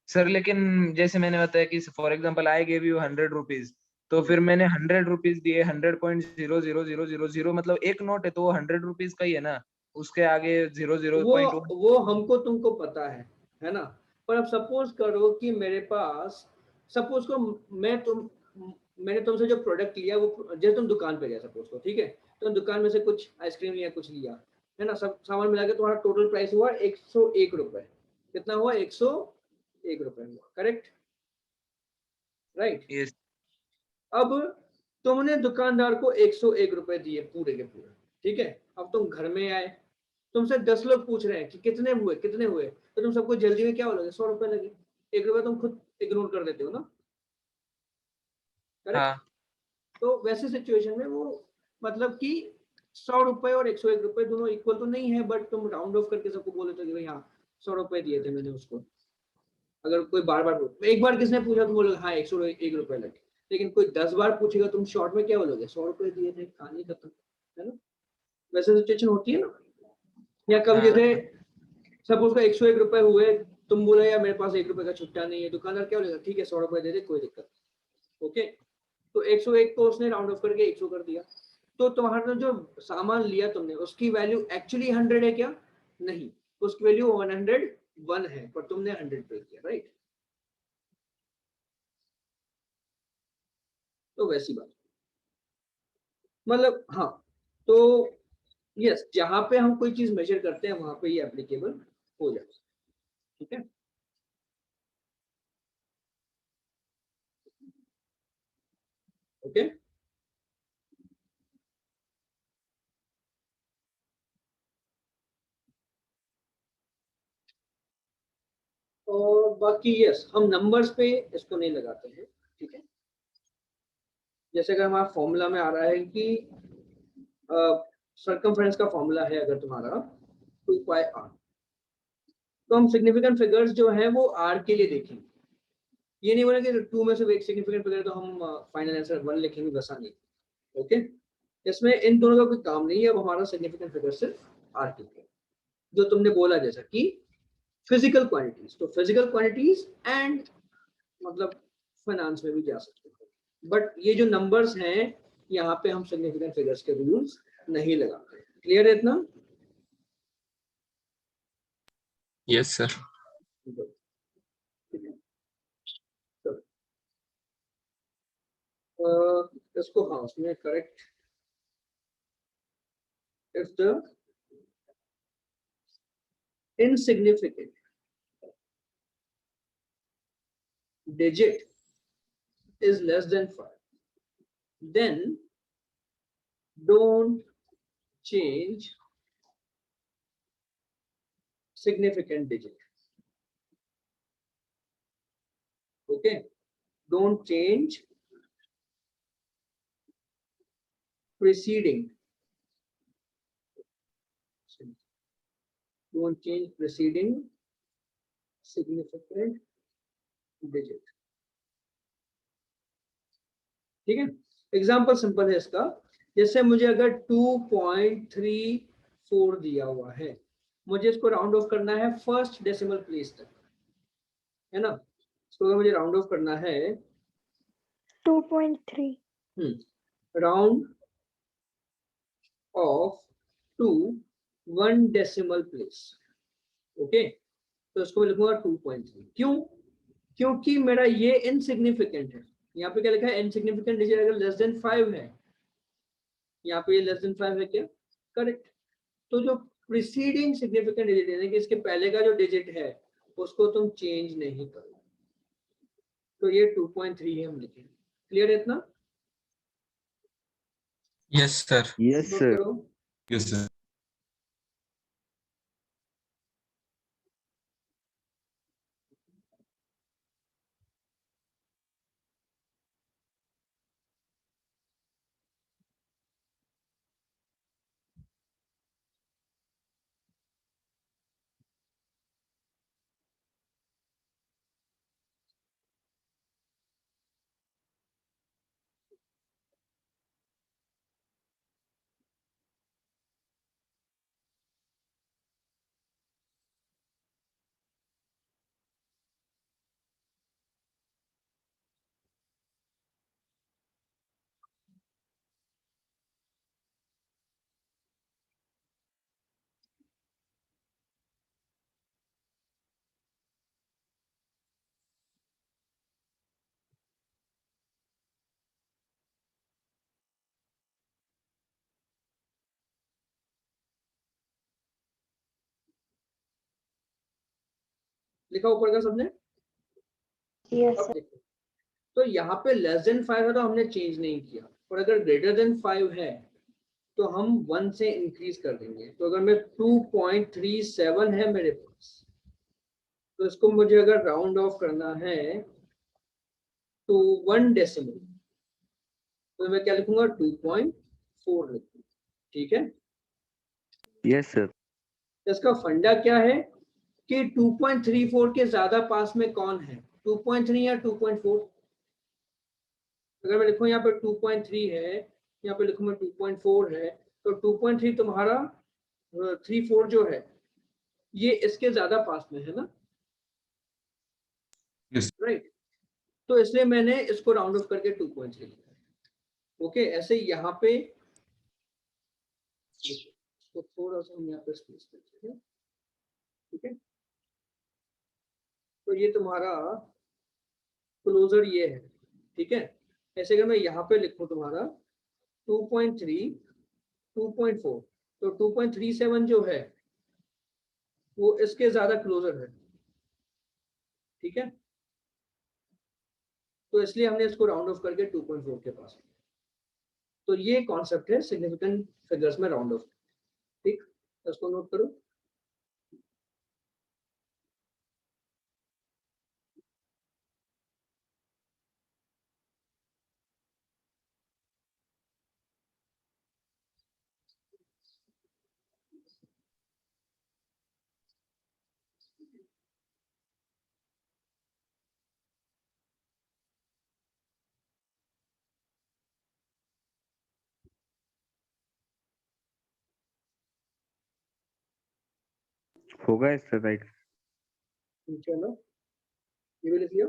[SPEAKER 8] सर लेकिन जैसे मैंने बताया कि for example I give you 100 rupees, तो फिर मैंने 100 रुपीज दिए, 100.00000, मतलब एक नोट है तो वो 100 रुपीज का ही है ना, उसके आगे 0.1।
[SPEAKER 2] वो हमको तुमको पता है ना। पर अब सपोज करो कि मेरे पास, सपोज करो मैंने तुमसे जो प्रोडक्ट लिया वो, जैसे तुम दुकान पे गए सपोज करो, ठीक है, तो दुकान में से कुछ आइसक्रीम लिया, कुछ लिया, है ना, सब सामान मिला के तुम्हारा टोटल प्राइस हुआ 101 रुपए। कितना हुआ? 101 रुपए हुआ, करेक्ट, राइट।
[SPEAKER 8] यस
[SPEAKER 2] अब तुमने दुकानदार को 101 रुपए दिए पूरे के पूरे, ठीक है। अब तुम घर में आए, तुमसे 10 लोग पूछ रहे हैं कि कितने हुए कितने हुए, तो तुम सबको जल्दी में क्या बोलोगे? 100 रुपए लगे। 1 रुपए तुम खुद इग्नोर कर देते हो ना, करेक्ट।
[SPEAKER 8] हाँ
[SPEAKER 2] तो वैसे सिचुएशन में वो मतलब कि 100 रुपए और 101 रुपए दोनों इक्वल तो नहीं है, बट तुम राउंड ऑफ करके सबको बोले तो कि भाई हाँ 100 रुपए दिए थे मैंने उसको। अगर कोई बार बार एक बार किसने पूछा तुम बोलोगे हाँ 101 रुपए लगे, लेकिन कोई 10 बार पूछेगा तुम शॉर्ट में क्या बोलोगे? 100 रुपए दिए थे, कहानी खत्म, है ना। वैसे सिचुएशन होती है ना। या कब
[SPEAKER 8] हाँ
[SPEAKER 2] जैसे सपोज का 101 रुपए हुए, तुम बोले यार मेरे पास 1 रुपए का छुट्टा नहीं है, दुकानदार क्या बोलेगा? ठीक है 100 रुपए दे दे, कोई दिक्कत नहीं। ओके, तो 101 को उसने राउंड ऑफ करके 100 कर दिया। तो तुम्हारा जो सामान लिया तुमने उसकी वैल्यू एक्चुअली 100 है क्या? नहीं, उसकी वैल्यू 101 है, पर तुमने 100 पे किया, राइट। तो वैसी बात, मतलब हाँ। तो यस, जहां पे हम कोई चीज मेजर करते हैं वहां पे ये एप्लीकेबल हो जाता है, ठीक है। ओके, और बाकी यस, हम नंबर्स पे इसको नहीं लगाते हैं, ठीक है। जैसे अगर हमारा फॉर्मूला में आ रहा है कि सर्कमफ्रेंस का फॉर्मूला है अगर तुम्हारा 2πr, तो हम सिग्निफिकेंट फिगर्स जो है वो r के लिए देखेंगे। ये नहीं बोलेंगे 2 में से एक सिग्निफिकेंट फिगर तो हम फाइनल आंसर 1 लिखेंगे, वैसा नहीं। ओके, इसमें इन दोनों का कोई काम नहीं है। अब हमारा सिग्निफिकेंट फिगर सिर्फ r के लिए, जो तुमने बोला जैसा कि फिजिकल क्वांटिटीज, तो फिजिकल क्वांटिटीज एंड मतलब फाइनेंस में भी जा सकते हैं, बट ये जो नंबर्स हैं यहाँ पे हम सिग्निफिकेंट फिगर्स के रूल्स नहीं लगाते। क्लियर है इतना?
[SPEAKER 6] Yes sir.
[SPEAKER 2] ठीक है, चलो। इसको हाँ उसमें correct, if the insignificant digit is less than 5, then don't change significant digit. Okay, don't change preceding, don't change preceding significant digit, ठीक है। एग्जाम्पल सिंपल है इसका, जैसे मुझे अगर 2.34 दिया हुआ है, मुझे इसको राउंड ऑफ करना है फर्स्ट डेसिमल प्लेस तक, है ना। इसको अगर मुझे राउंड ऑफ करना है
[SPEAKER 1] 2.3.
[SPEAKER 2] Round off to 1 decimal place, okay, तो इसको मैं लिखूंगा 2.3। क्यों? क्योंकि मेरा ये इनसिग्निफिकेंट है। यहाँ पे क्या लिखा है? इनसिग्निफिकेंट डिजिट अगर लेस देन 5 है, यहाँ पे ये लेस देन 5 है क्या? करेक्ट। तो जो प्रीसीडिंग सिग्निफिकेंट डिजिट यानी कि इसके पहले का जो डिजिट है उसको तुम चेंज नहीं करो, तो ये 2.3 है हम लिखेंगे। क्लियर है इतना?
[SPEAKER 6] Yes sir.
[SPEAKER 3] Yes
[SPEAKER 2] note
[SPEAKER 3] sir.
[SPEAKER 2] करो।
[SPEAKER 6] Yes sir.
[SPEAKER 2] लिखा ऊपर का सबने?
[SPEAKER 4] Yes,
[SPEAKER 2] अब
[SPEAKER 4] sir.
[SPEAKER 2] देखो, तो यहाँ पे लेस देन 5 है तो हमने चेंज नहीं किया, और अगर ग्रेटर देन 5 है तो हम 1 से इंक्रीज कर देंगे। तो अगर मैं 2.37 है मेरे पास, तो इसको मुझे अगर राउंड ऑफ करना है तो 1 डेसिमल, तो मैं क्या लिखूंगा? 2.4 लिखूंगा। ठीक है,
[SPEAKER 3] यस सर।
[SPEAKER 2] इसका फंडा क्या है कि 2.34 के ज्यादा पास में कौन है, 2.3 या 2.4? अगर मैं लिखूं यहाँ पे 2.3 है, यहाँ पे लिखूं मैं 2.4 है, तो 2.3 तुम्हारा 34 जो है ये इसके ज्यादा पास में है ना,
[SPEAKER 6] Yes.
[SPEAKER 2] राइट? तो इसलिए मैंने इसको राउंड ऑफ करके 2.3 लिखा है। ओके, ऐसे यहाँ पे तो थोड़ा सा हम यहाँ पे स्पेस करते हैं। ठीक है, तो ये तुम्हारा क्लोजर ये है। ठीक है, ऐसे अगर मैं यहाँ पे लिखूं तुम्हारा 2.3 2.4, तो 2.37 जो है वो इसके ज्यादा क्लोजर है। ठीक है, तो इसलिए हमने इसको राउंड ऑफ करके 2.4 के पास। तो ये कॉन्सेप्ट है सिग्निफिकेंट फिगर्स में राउंड ऑफ। ठीक, इसको नोट करो।
[SPEAKER 3] होगा सर राइट।
[SPEAKER 2] चलो, ये भी लिख लिया।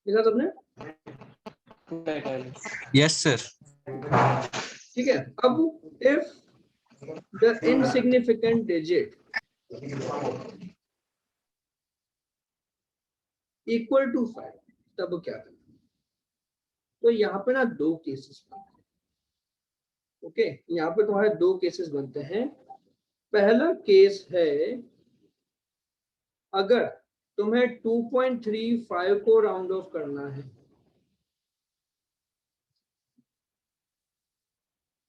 [SPEAKER 2] लिखा सबने?
[SPEAKER 6] Yes, sir.
[SPEAKER 2] ठीक है, अब if the insignificant digit equal to 5, तब क्या करना? तो यहाँ पे ना दो केसेस बनते हैं। ओके, यहाँ पे तुम्हारे दो केसेस बनते हैं। पहला केस है अगर तुम्हें 2.35 को राउंड ऑफ करना है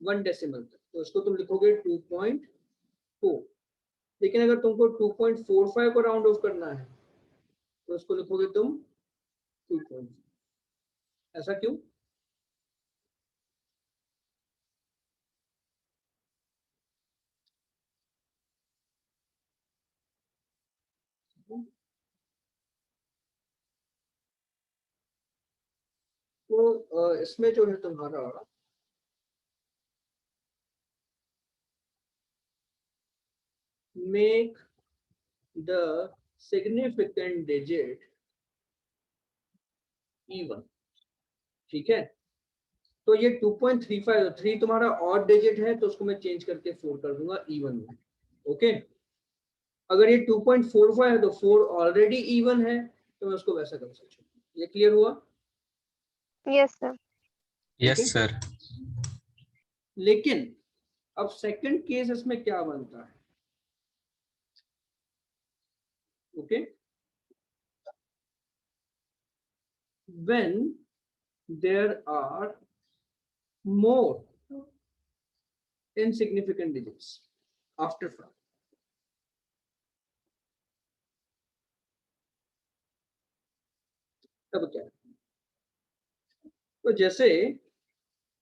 [SPEAKER 2] 1 डेसिमल तक, तो इसको तुम लिखोगे 2.4। लेकिन अगर तुमको 2.45 को राउंड ऑफ करना है तो इसको लिखोगे तुम 2.4। ऐसा क्यों? तो इसमें जो है तुम्हारा make the significant digit even. ठीक है, तो ये 2.35, 3 तुम्हारा ऑड डिजिट है तो उसको मैं चेंज करके 4 कर दूंगा इवन में। ओके, अगर ये 2.45 है तो 4 ऑलरेडी इवन है तो मैं उसको वैसा कर सकता हूँ। ये क्लियर हुआ?
[SPEAKER 4] Yes, sir.
[SPEAKER 6] Yes,
[SPEAKER 2] Okay.
[SPEAKER 6] sir.
[SPEAKER 2] लेकिन अब सेकंड केस इसमें क्या बनता है? Okay, when there are more insignificant digits after 5, तब क्या है? तो जैसे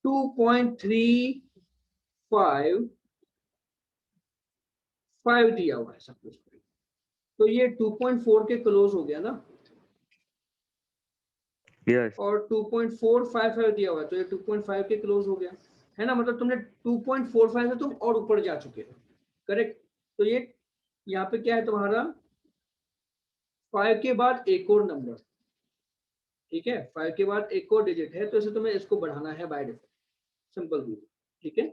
[SPEAKER 2] 2.355 दिया हुआ है सपोज, तो ये 2.4 के क्लोज हो गया ना,
[SPEAKER 3] यस
[SPEAKER 2] और 2.455 दिया हुआ है तो ये 2.5 के क्लोज हो गया। है ना, मतलब तुमने 2.45 से तुम और ऊपर जा चुके हो, करेक्ट। तो ये यहाँ पे क्या है तुम्हारा 5 के बाद एक और नंबर, ठीक है, 5 के बाद एक और डिजिट है, तो इसे तुम्हें इसको बढ़ाना है बाय डिफॉल्ट, सिंपल रूल, ठीक है।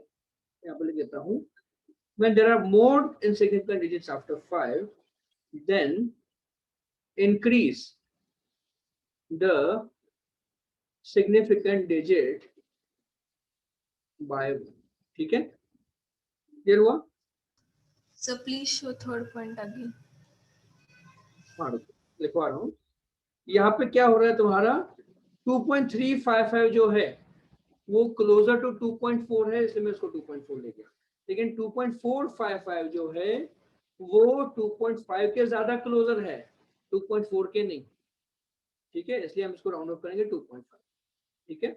[SPEAKER 2] यहाँ पे लिख देता हूँ, when there are more insignificant digits after 5, then increase the significant digit by 1, ठीक है, क्लियर हुआ?
[SPEAKER 9] So please show third point again.
[SPEAKER 2] हाँ लिखवा रहा हूँ। यहाँ पे क्या हो रहा है तुम्हारा 2.355 जो है वो क्लोजर टू 2.4 है, इसलिए मैं इसको 2.4 ले गया, लेकिन 2.455 जो है वो 2.5 के ज्यादा क्लोजर है, 2.4 के नहीं, ठीक है, इसलिए हम इसको राउंड ऑफ करेंगे 2.5, ठीक है।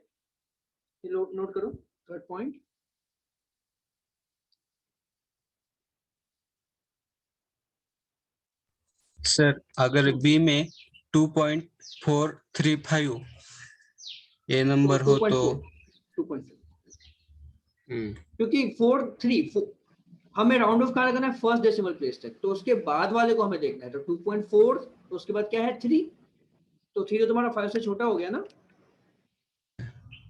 [SPEAKER 2] नोट करो थर्ड पॉइंट।
[SPEAKER 6] सर अगर बी में 2.435 ये नंबर हो तो
[SPEAKER 2] 2.4 क्योंकि 4 हमें राउंड ऑफ कहाँ करना है, फर्स्ट डेसिमल प्लेस तक, तो उसके बाद वाले को हमें देखना है, तो 2.4 तो उसके बाद क्या है 3, तो 3 तो तुम्हारा 5 से छोटा हो गया ना,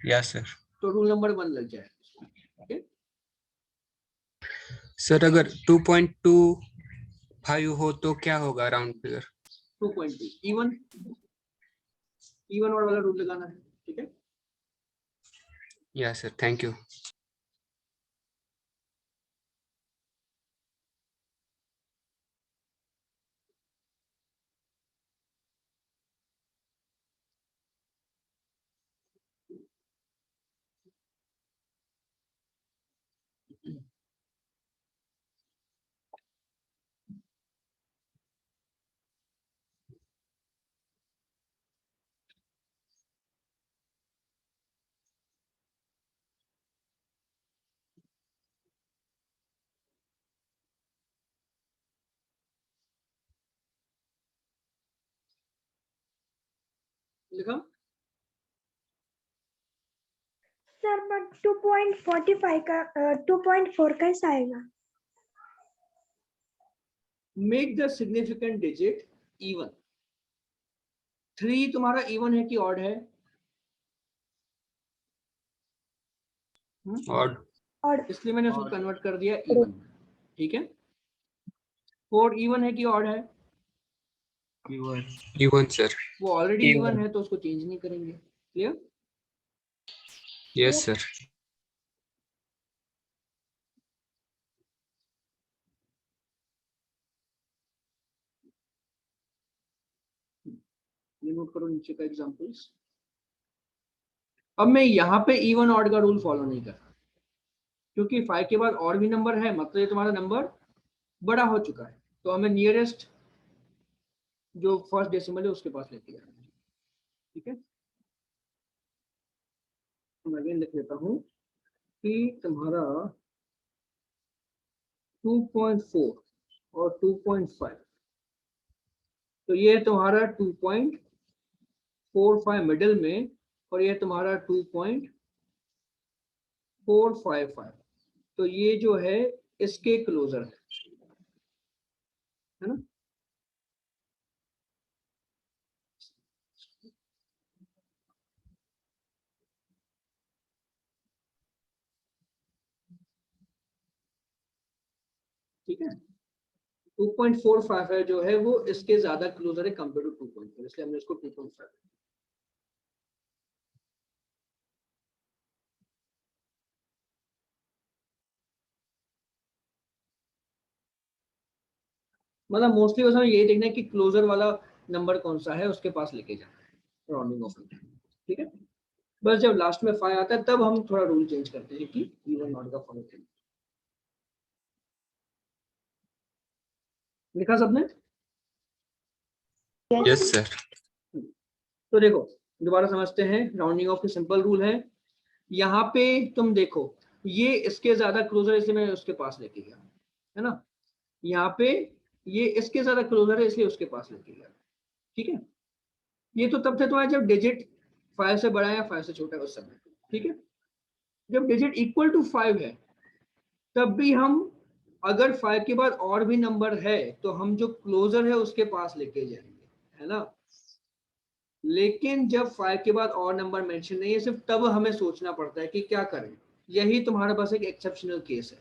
[SPEAKER 6] यस सर।
[SPEAKER 2] तो रूल नंबर 1 लग जाए, ओके।
[SPEAKER 6] सर अगर 2.25 हो तो क्या होगा राउंड फिगर?
[SPEAKER 2] 2.2 इवन वाला रूल लगाना है, ठीक है।
[SPEAKER 6] Yes sir, thank you.
[SPEAKER 2] लिखा
[SPEAKER 1] सर बट 2.45 का 2.4 कैसा आएगा?
[SPEAKER 2] Make the significant digit even. 3 तुम्हारा इवन है कि ऑड है?
[SPEAKER 6] ऑड।
[SPEAKER 1] और
[SPEAKER 2] इसलिए मैंने उसको कन्वर्ट कर दिया इवन, ठीक है। 4 इवन है कि ऑड है?
[SPEAKER 6] Even sir.
[SPEAKER 2] वो ऑलरेडी इवन है तो उसको चेंज नहीं करेंगे, क्लियर?
[SPEAKER 6] Yes sir.
[SPEAKER 2] ये नोट करो नीचे का एग्जांपल्स। अब मैं यहाँ पे इवन ऑड का रूल फॉलो नहीं कर रहा, क्योंकि 5 के बाद और भी नंबर है, मतलब ये तुम्हारा नंबर बड़ा हो चुका है, तो हमें नियरेस्ट जो फर्स्ट डेसिमल है उसके पास लेके जाना है, ठीक है। मैं अगेन लिख लेता हूँ कि तुम्हारा 2.4 और 2.5, तो ये तुम्हारा 2.45 मिडिल में, और ये तुम्हारा 2.455, तो ये जो है इसके क्लोजर है ना। ठीक है, 2.45 है जो है वो इसके ज्यादा क्लोजर है कंपेयर टू 2.4, इसलिए हमने इसको 2.5। मतलब मोस्टली बस हमें यही देखना है कि क्लोजर वाला नंबर कौन सा है उसके पास लेके जाना है राउंडिंग ऑफ, ठीक है। बस जब लास्ट में 5 आता है तब हम थोड़ा रूल चेंज करते हैं कि इवन नॉट का फॉलो करें। लिखा सबने?
[SPEAKER 6] Yes sir.
[SPEAKER 2] तो देखो दोबारा समझते हैं, राउंडिंग ऑफ के सिंपल रूल है। यहाँ पे तुम देखो ये इसके ज्यादा क्लोजर है इसलिए मैं उसके पास लेके गया, है ना। यहाँ पे ये इसके ज्यादा क्लोजर है इसलिए उसके पास लेके गया, ठीक है। ये तो तब थे तुम्हारा जब डिजिट 5 से बड़ा है या 5 से छोटा है उस समय, ठीक है। जब डिजिट इक्वल टू 5 है तब भी हम, अगर 5 के बाद और भी नंबर है तो हम जो क्लोजर है उसके पास लेके जाएंगे, है ना। लेकिन जब 5 के बाद और नंबर मेंशन नहीं है, सिर्फ तब हमें सोचना पड़ता है कि क्या करें। यही तुम्हारे पास एक एक्सेप्शनल केस है,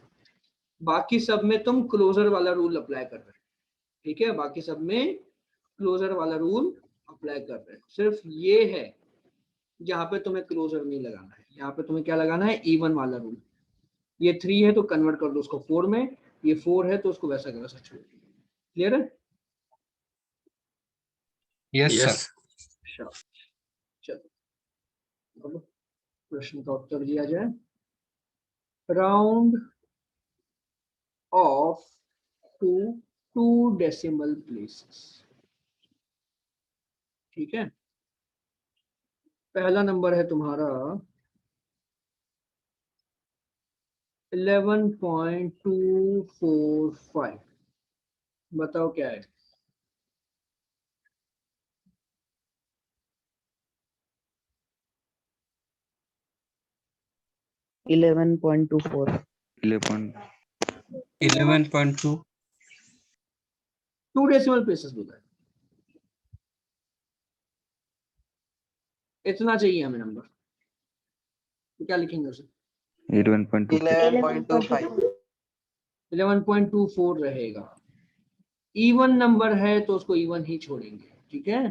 [SPEAKER 2] बाकी सब में तुम क्लोजर वाला रूल अप्लाई कर रहे हो, ठीक है। बाकी सब में क्लोजर वाला रूल अप्लाई कर रहे हो, सिर्फ ये है जहां पे तुम्हें क्लोजर नहीं लगाना है। यहाँ पे तुम्हें क्या लगाना है, इवन वाला रूल। ये 3 है तो कन्वर्ट कर दो उसको 4 में, ये 4 है तो उसको वैसा का वैसा छोड़ दो। क्लियर है?
[SPEAKER 6] Yes
[SPEAKER 5] Yes.
[SPEAKER 6] सर।
[SPEAKER 2] चलो अब प्रश्न का उत्तर दिया जाए। Round off to 2 decimal places, ठीक है। पहला नंबर है तुम्हारा 11.245, बताओ क्या है।
[SPEAKER 7] Eleven point two four
[SPEAKER 6] 11.2
[SPEAKER 2] 2 decimal places बोला है, इतना चाहिए हमें नंबर, तो क्या लिखेंगे उसे? 11.24 रहेगा। इवन नंबर है तो उसको इवन ही छोड़ेंगे, ठीक है।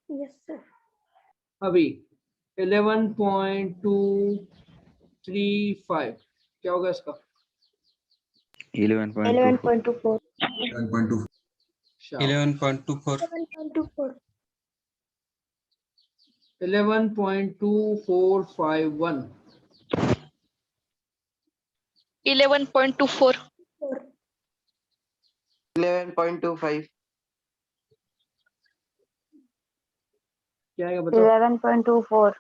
[SPEAKER 1] Yes sir.
[SPEAKER 2] अभी 11.235 क्या होगा इसका?
[SPEAKER 3] 11.24
[SPEAKER 2] शाबाश।
[SPEAKER 6] 11.24
[SPEAKER 2] 11.2451
[SPEAKER 4] 11.24
[SPEAKER 10] 11.25
[SPEAKER 2] क्या आएगा बताओ?
[SPEAKER 4] 11.24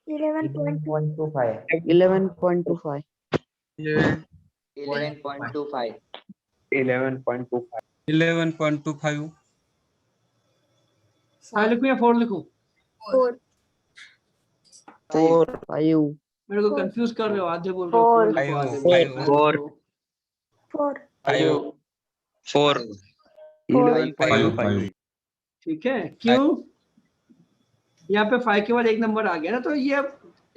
[SPEAKER 7] 11.25
[SPEAKER 8] 11.25
[SPEAKER 6] 11.25
[SPEAKER 2] 5 लिखूं या 4 लिखूं?
[SPEAKER 7] 4 5
[SPEAKER 2] मेरे को कंफ्यूज कर रहे हो, आधे बोल रहे हो 4 लिखो, आधे बोल रहे हो 5 लिखो।
[SPEAKER 1] 4
[SPEAKER 3] 11.25
[SPEAKER 2] ठीक है, क्यों? यहाँ पे 5 के बाद एक नंबर आ गया ना, तो ये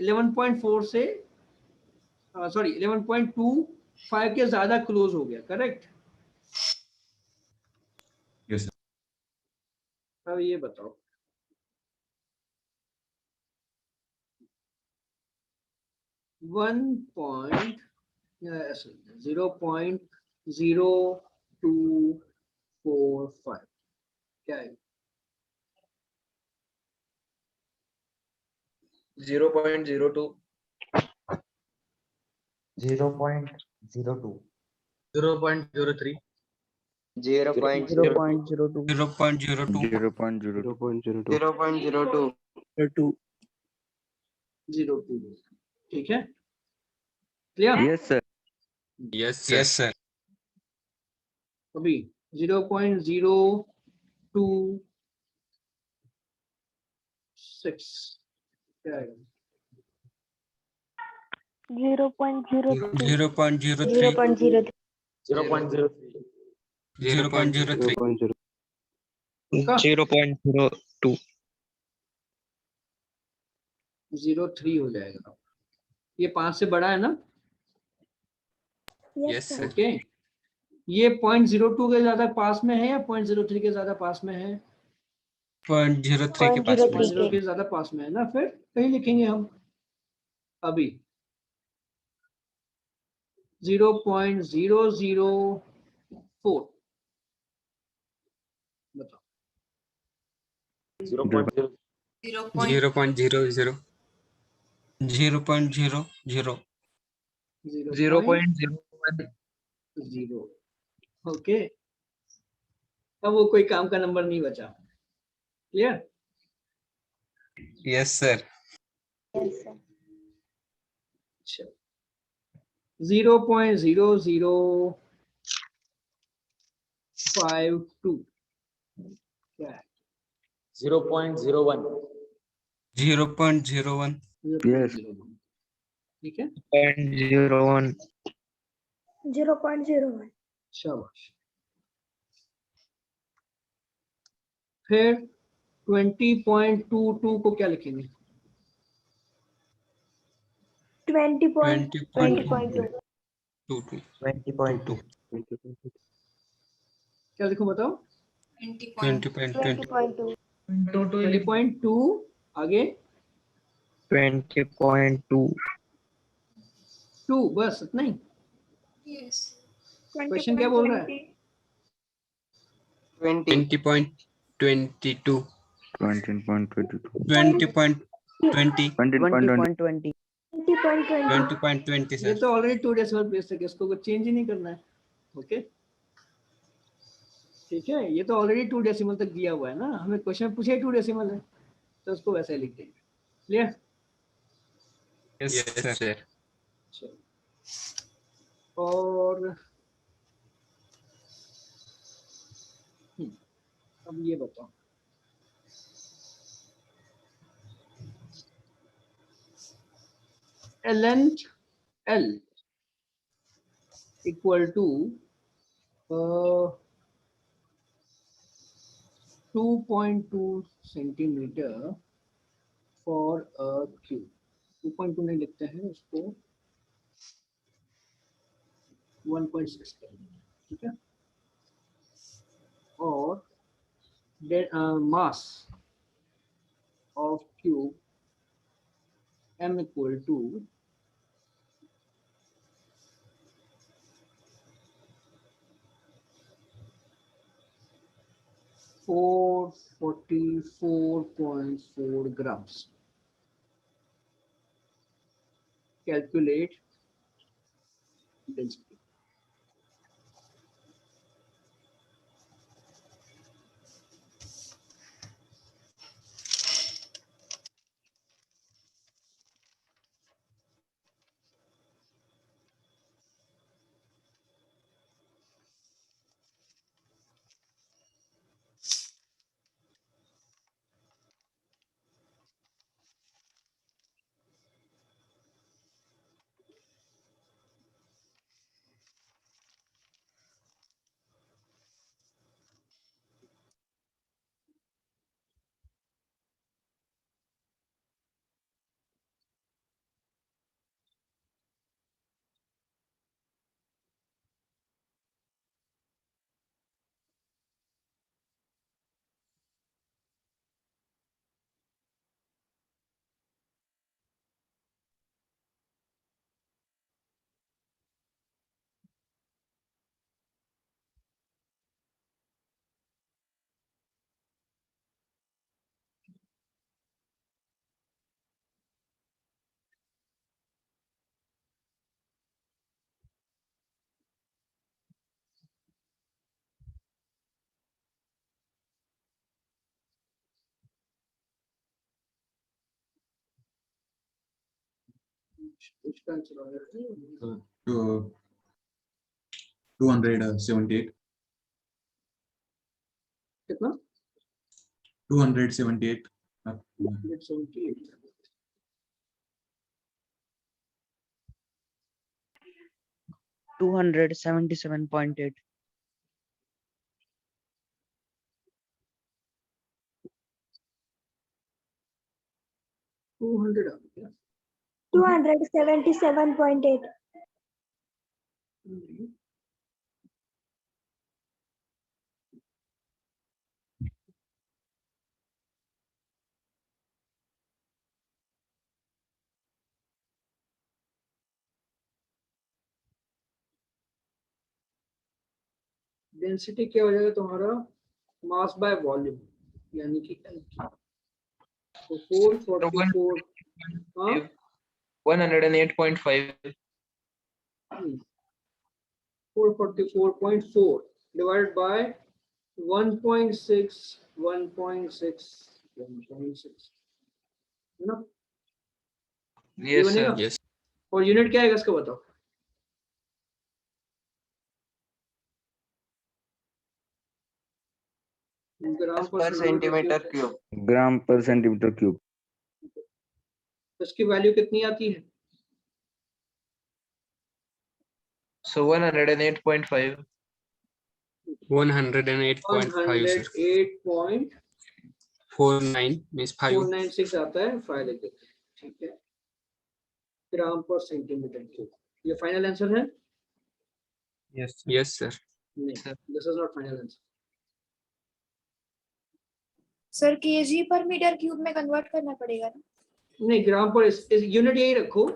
[SPEAKER 2] 11.4 से सॉरी 11.25 के ज्यादा क्लोज हो गया, करेक्ट।
[SPEAKER 5] Yes,
[SPEAKER 2] अब ये बताओ 0.0245 क्या है?
[SPEAKER 8] 0.02
[SPEAKER 7] 0.02
[SPEAKER 8] 0.03
[SPEAKER 7] 0.02
[SPEAKER 6] 0.02
[SPEAKER 2] 02, ठीक है, clear.
[SPEAKER 3] Yes sir.
[SPEAKER 6] Yes sir.
[SPEAKER 2] अभी 0.026 क्या है?
[SPEAKER 4] 0.03
[SPEAKER 6] 0.03
[SPEAKER 2] 03 हो जाएगा। ये 5 से बड़ा है ना?
[SPEAKER 6] Yes sir.
[SPEAKER 2] ओके, ये 0.02 के ज्यादा पास में है या 0.03 के ज्यादा पास में है?
[SPEAKER 6] 0.03 के पास में
[SPEAKER 2] 0 के ज्यादा पास में है ना, फिर कहीं लिखेंगे हम। अभी 0.004 बताओ।
[SPEAKER 6] 0.00 0.00
[SPEAKER 2] 0.0 ओके, अब वो कोई काम का नंबर नहीं बचा, क्लियर।
[SPEAKER 6] Yes sir.
[SPEAKER 2] 0.0052 क्या है?
[SPEAKER 8] 0.01
[SPEAKER 6] 0.01
[SPEAKER 3] Yes.
[SPEAKER 2] ठीक है,
[SPEAKER 8] 0.01
[SPEAKER 1] 0.01.
[SPEAKER 2] शाबाश। फिर 20.22 को क्या लिखेंगे?
[SPEAKER 1] 20.22.
[SPEAKER 6] 20.22
[SPEAKER 7] 20.2.
[SPEAKER 2] क्या लिखूं बताओ?
[SPEAKER 6] 20.20
[SPEAKER 2] 20.2 आगे
[SPEAKER 8] 20.2
[SPEAKER 2] 2, बस इतना ही।
[SPEAKER 9] Yes.
[SPEAKER 2] क्वेश्चन क्या बोल रहा है?
[SPEAKER 6] 20.22
[SPEAKER 3] 20.22.
[SPEAKER 6] 20.20
[SPEAKER 7] 20.20.
[SPEAKER 6] 20.20
[SPEAKER 2] ये
[SPEAKER 6] सर।
[SPEAKER 2] तो ऑलरेडी 2 डेसिमल प्लेस तक, इसको कुछ चेंज ही नहीं करना है। ओके, ठीक है, ये तो ऑलरेडी 2 डेसिमल तक दिया हुआ है ना, हमें क्वेश्चन पूछे 2 डेसिमल है, तो उसको वैसे ही लिख देंगे। क्लियर?
[SPEAKER 6] Yes sir.
[SPEAKER 2] और अब ये बताओ, length L equal to 2.2 centimetre for a cube. 2.2 नहीं लिखते हैं उसको, 1.6 ठीक है। और mass of cube m equal to 444.4 grams. Calculate density. Which answer are you?
[SPEAKER 10] 278.
[SPEAKER 2] कितना?
[SPEAKER 10] 278.
[SPEAKER 2] 178.
[SPEAKER 7] 277.8.
[SPEAKER 2] 200 आ गया।
[SPEAKER 1] 277.8.
[SPEAKER 2] डेंसिटी क्या हो जाएगा तुम्हारा? मास बाय वॉल्यूम, यानी कि L की। तो 444 हाँ
[SPEAKER 8] 108.5
[SPEAKER 2] 444.4 divided by 1.6 1.6 1.6 है ना? ये
[SPEAKER 8] यस
[SPEAKER 2] बनेगा।
[SPEAKER 8] सर।
[SPEAKER 6] यस
[SPEAKER 2] और यूनिट क्या है इसका बताओ? ग्राम
[SPEAKER 7] Per centimeter cube.
[SPEAKER 3] Gram per centimeter cube.
[SPEAKER 2] तो इसकी वैल्यू कितनी आती है?
[SPEAKER 8] So 108.5.
[SPEAKER 6] 108.5 sir. 49 means 5.
[SPEAKER 2] 108.496 आता है 5 लेके, ठीक है, ग्राम पर सेंटीमीटर क्यूब। ये फाइनल आंसर है?
[SPEAKER 6] Yes sir.
[SPEAKER 2] नहीं, this is not final answer.
[SPEAKER 1] Sir KG पर मीटर क्यूब में कन्वर्ट करना पड़ेगा ना?
[SPEAKER 2] नहीं, ग्राम पर इस यूनिट यही रखो।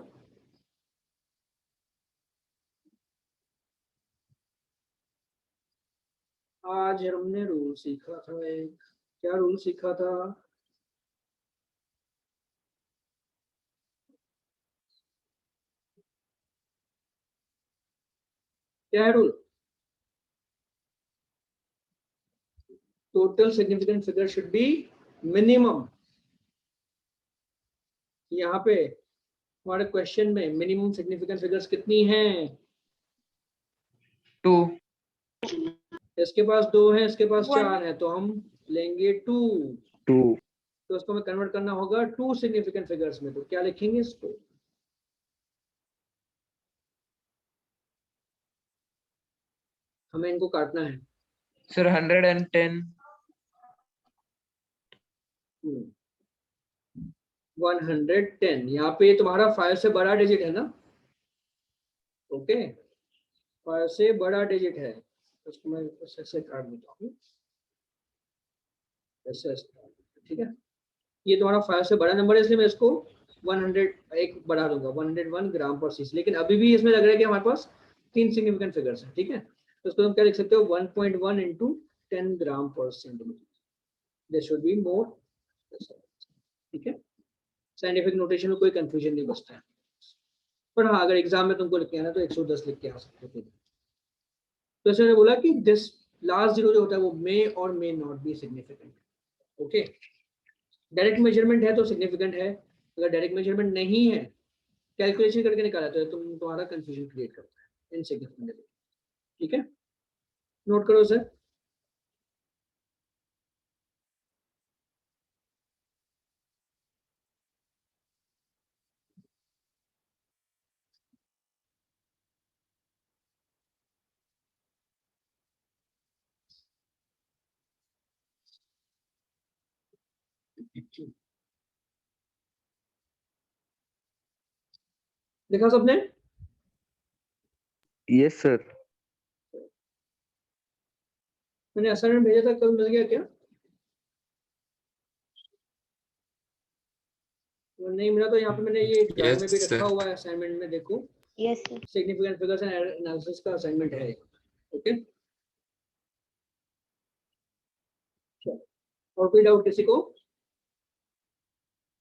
[SPEAKER 2] आज हमने रूल सीखा था एक, क्या रूल सीखा था? क्या है rule? Total significant figure should be minimum. यहाँ पे हमारे क्वेश्चन में मिनिमम सिग्निफिकेंट फिगर्स कितनी हैं?
[SPEAKER 8] 2.
[SPEAKER 2] इसके पास 2 है, इसके पास 4 है, तो हम लेंगे 2।
[SPEAKER 3] 2
[SPEAKER 2] तो उसको हमें कन्वर्ट करना होगा 2 सिग्निफिकेंट फिगर्स में। तो क्या लिखेंगे इसको? हमें इनको काटना है।
[SPEAKER 8] Sir 110.
[SPEAKER 2] 110। यहाँ पे तुम्हारा 5 से बड़ा डिजिट है ना? ओके, 5 से बड़ा डिजिट है, उसको मैं ऐसे काट देता हूँ, ऐसे, ठीक है। ये तुम्हारा 5 से बड़ा नंबर है, इसलिए मैं इसको 101 बढ़ा दूंगा, 101 ग्राम पर सीसी। लेकिन अभी भी इसमें लग रहा है कि हमारे पास 3 सिग्निफिकेंट फिगर्स हैं, ठीक है। तो इसको तुम क्या लिख सकते हो? 1.1 इंटू 10 ग्राम पर centimetre. This should be more, ठीक है। साइंटिफिक नोटेशन में कोई कंफ्यूजन नहीं बचता है। पर हाँ, अगर एग्जाम में तुमको लिख के आना तो 110 लिख के आ सकते हो। तो इसने ने बोला कि दिस लास्ट जीरो जो होता है वो मे और may not be significant. Okay, direct measurement है तो सिग्निफिकेंट है, अगर डायरेक्ट मेजरमेंट नहीं है, कैलकुलेशन करके निकाला तो तुम्हारा कंफ्यूजन क्रिएट करता है, इनसिग्निफिकेंट। ठीक है, नोट करो सर। देखा सबने?
[SPEAKER 3] Yes sir.
[SPEAKER 2] मैंने असाइनमेंट भेजा था, कल मिल गया क्या? नहीं मिला तो यहाँ पे मैंने ये गाइड में भी रखा हुआ है असाइनमेंट में, देखो।
[SPEAKER 4] Yes sir.
[SPEAKER 2] Significant figures and analysis का असाइनमेंट है। ओके, और कोई डाउट किसी को?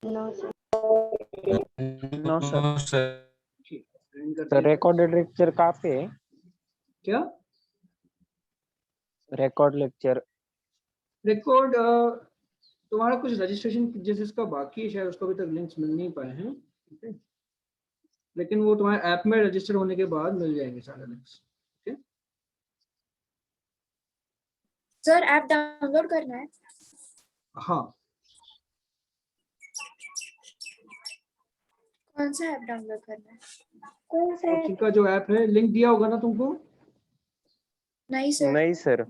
[SPEAKER 4] No sir.
[SPEAKER 7] No sir.
[SPEAKER 2] Sir
[SPEAKER 7] recorded lecture कहाँ पे है?
[SPEAKER 2] क्या
[SPEAKER 7] रिकॉर्ड लेक्चर?
[SPEAKER 2] रिकॉर्ड तुम्हारा कुछ रजिस्ट्रेशन जिसका बाकी है शायद, उसको अभी तक लिंक्स मिल नहीं पाए हैं, ठीक है। लेकिन वो तुम्हारे ऐप में रजिस्टर होने के बाद मिल जाएंगे सारे लिंक्स। ठीक है
[SPEAKER 1] सर, ऐप डाउनलोड करना है?
[SPEAKER 2] हाँ,
[SPEAKER 1] कौन सा ऐप डाउनलोड करना है?
[SPEAKER 4] कौन सा
[SPEAKER 2] का जो ऐप है, लिंक दिया होगा ना तुमको?
[SPEAKER 1] नहीं सर।
[SPEAKER 7] नहीं सर।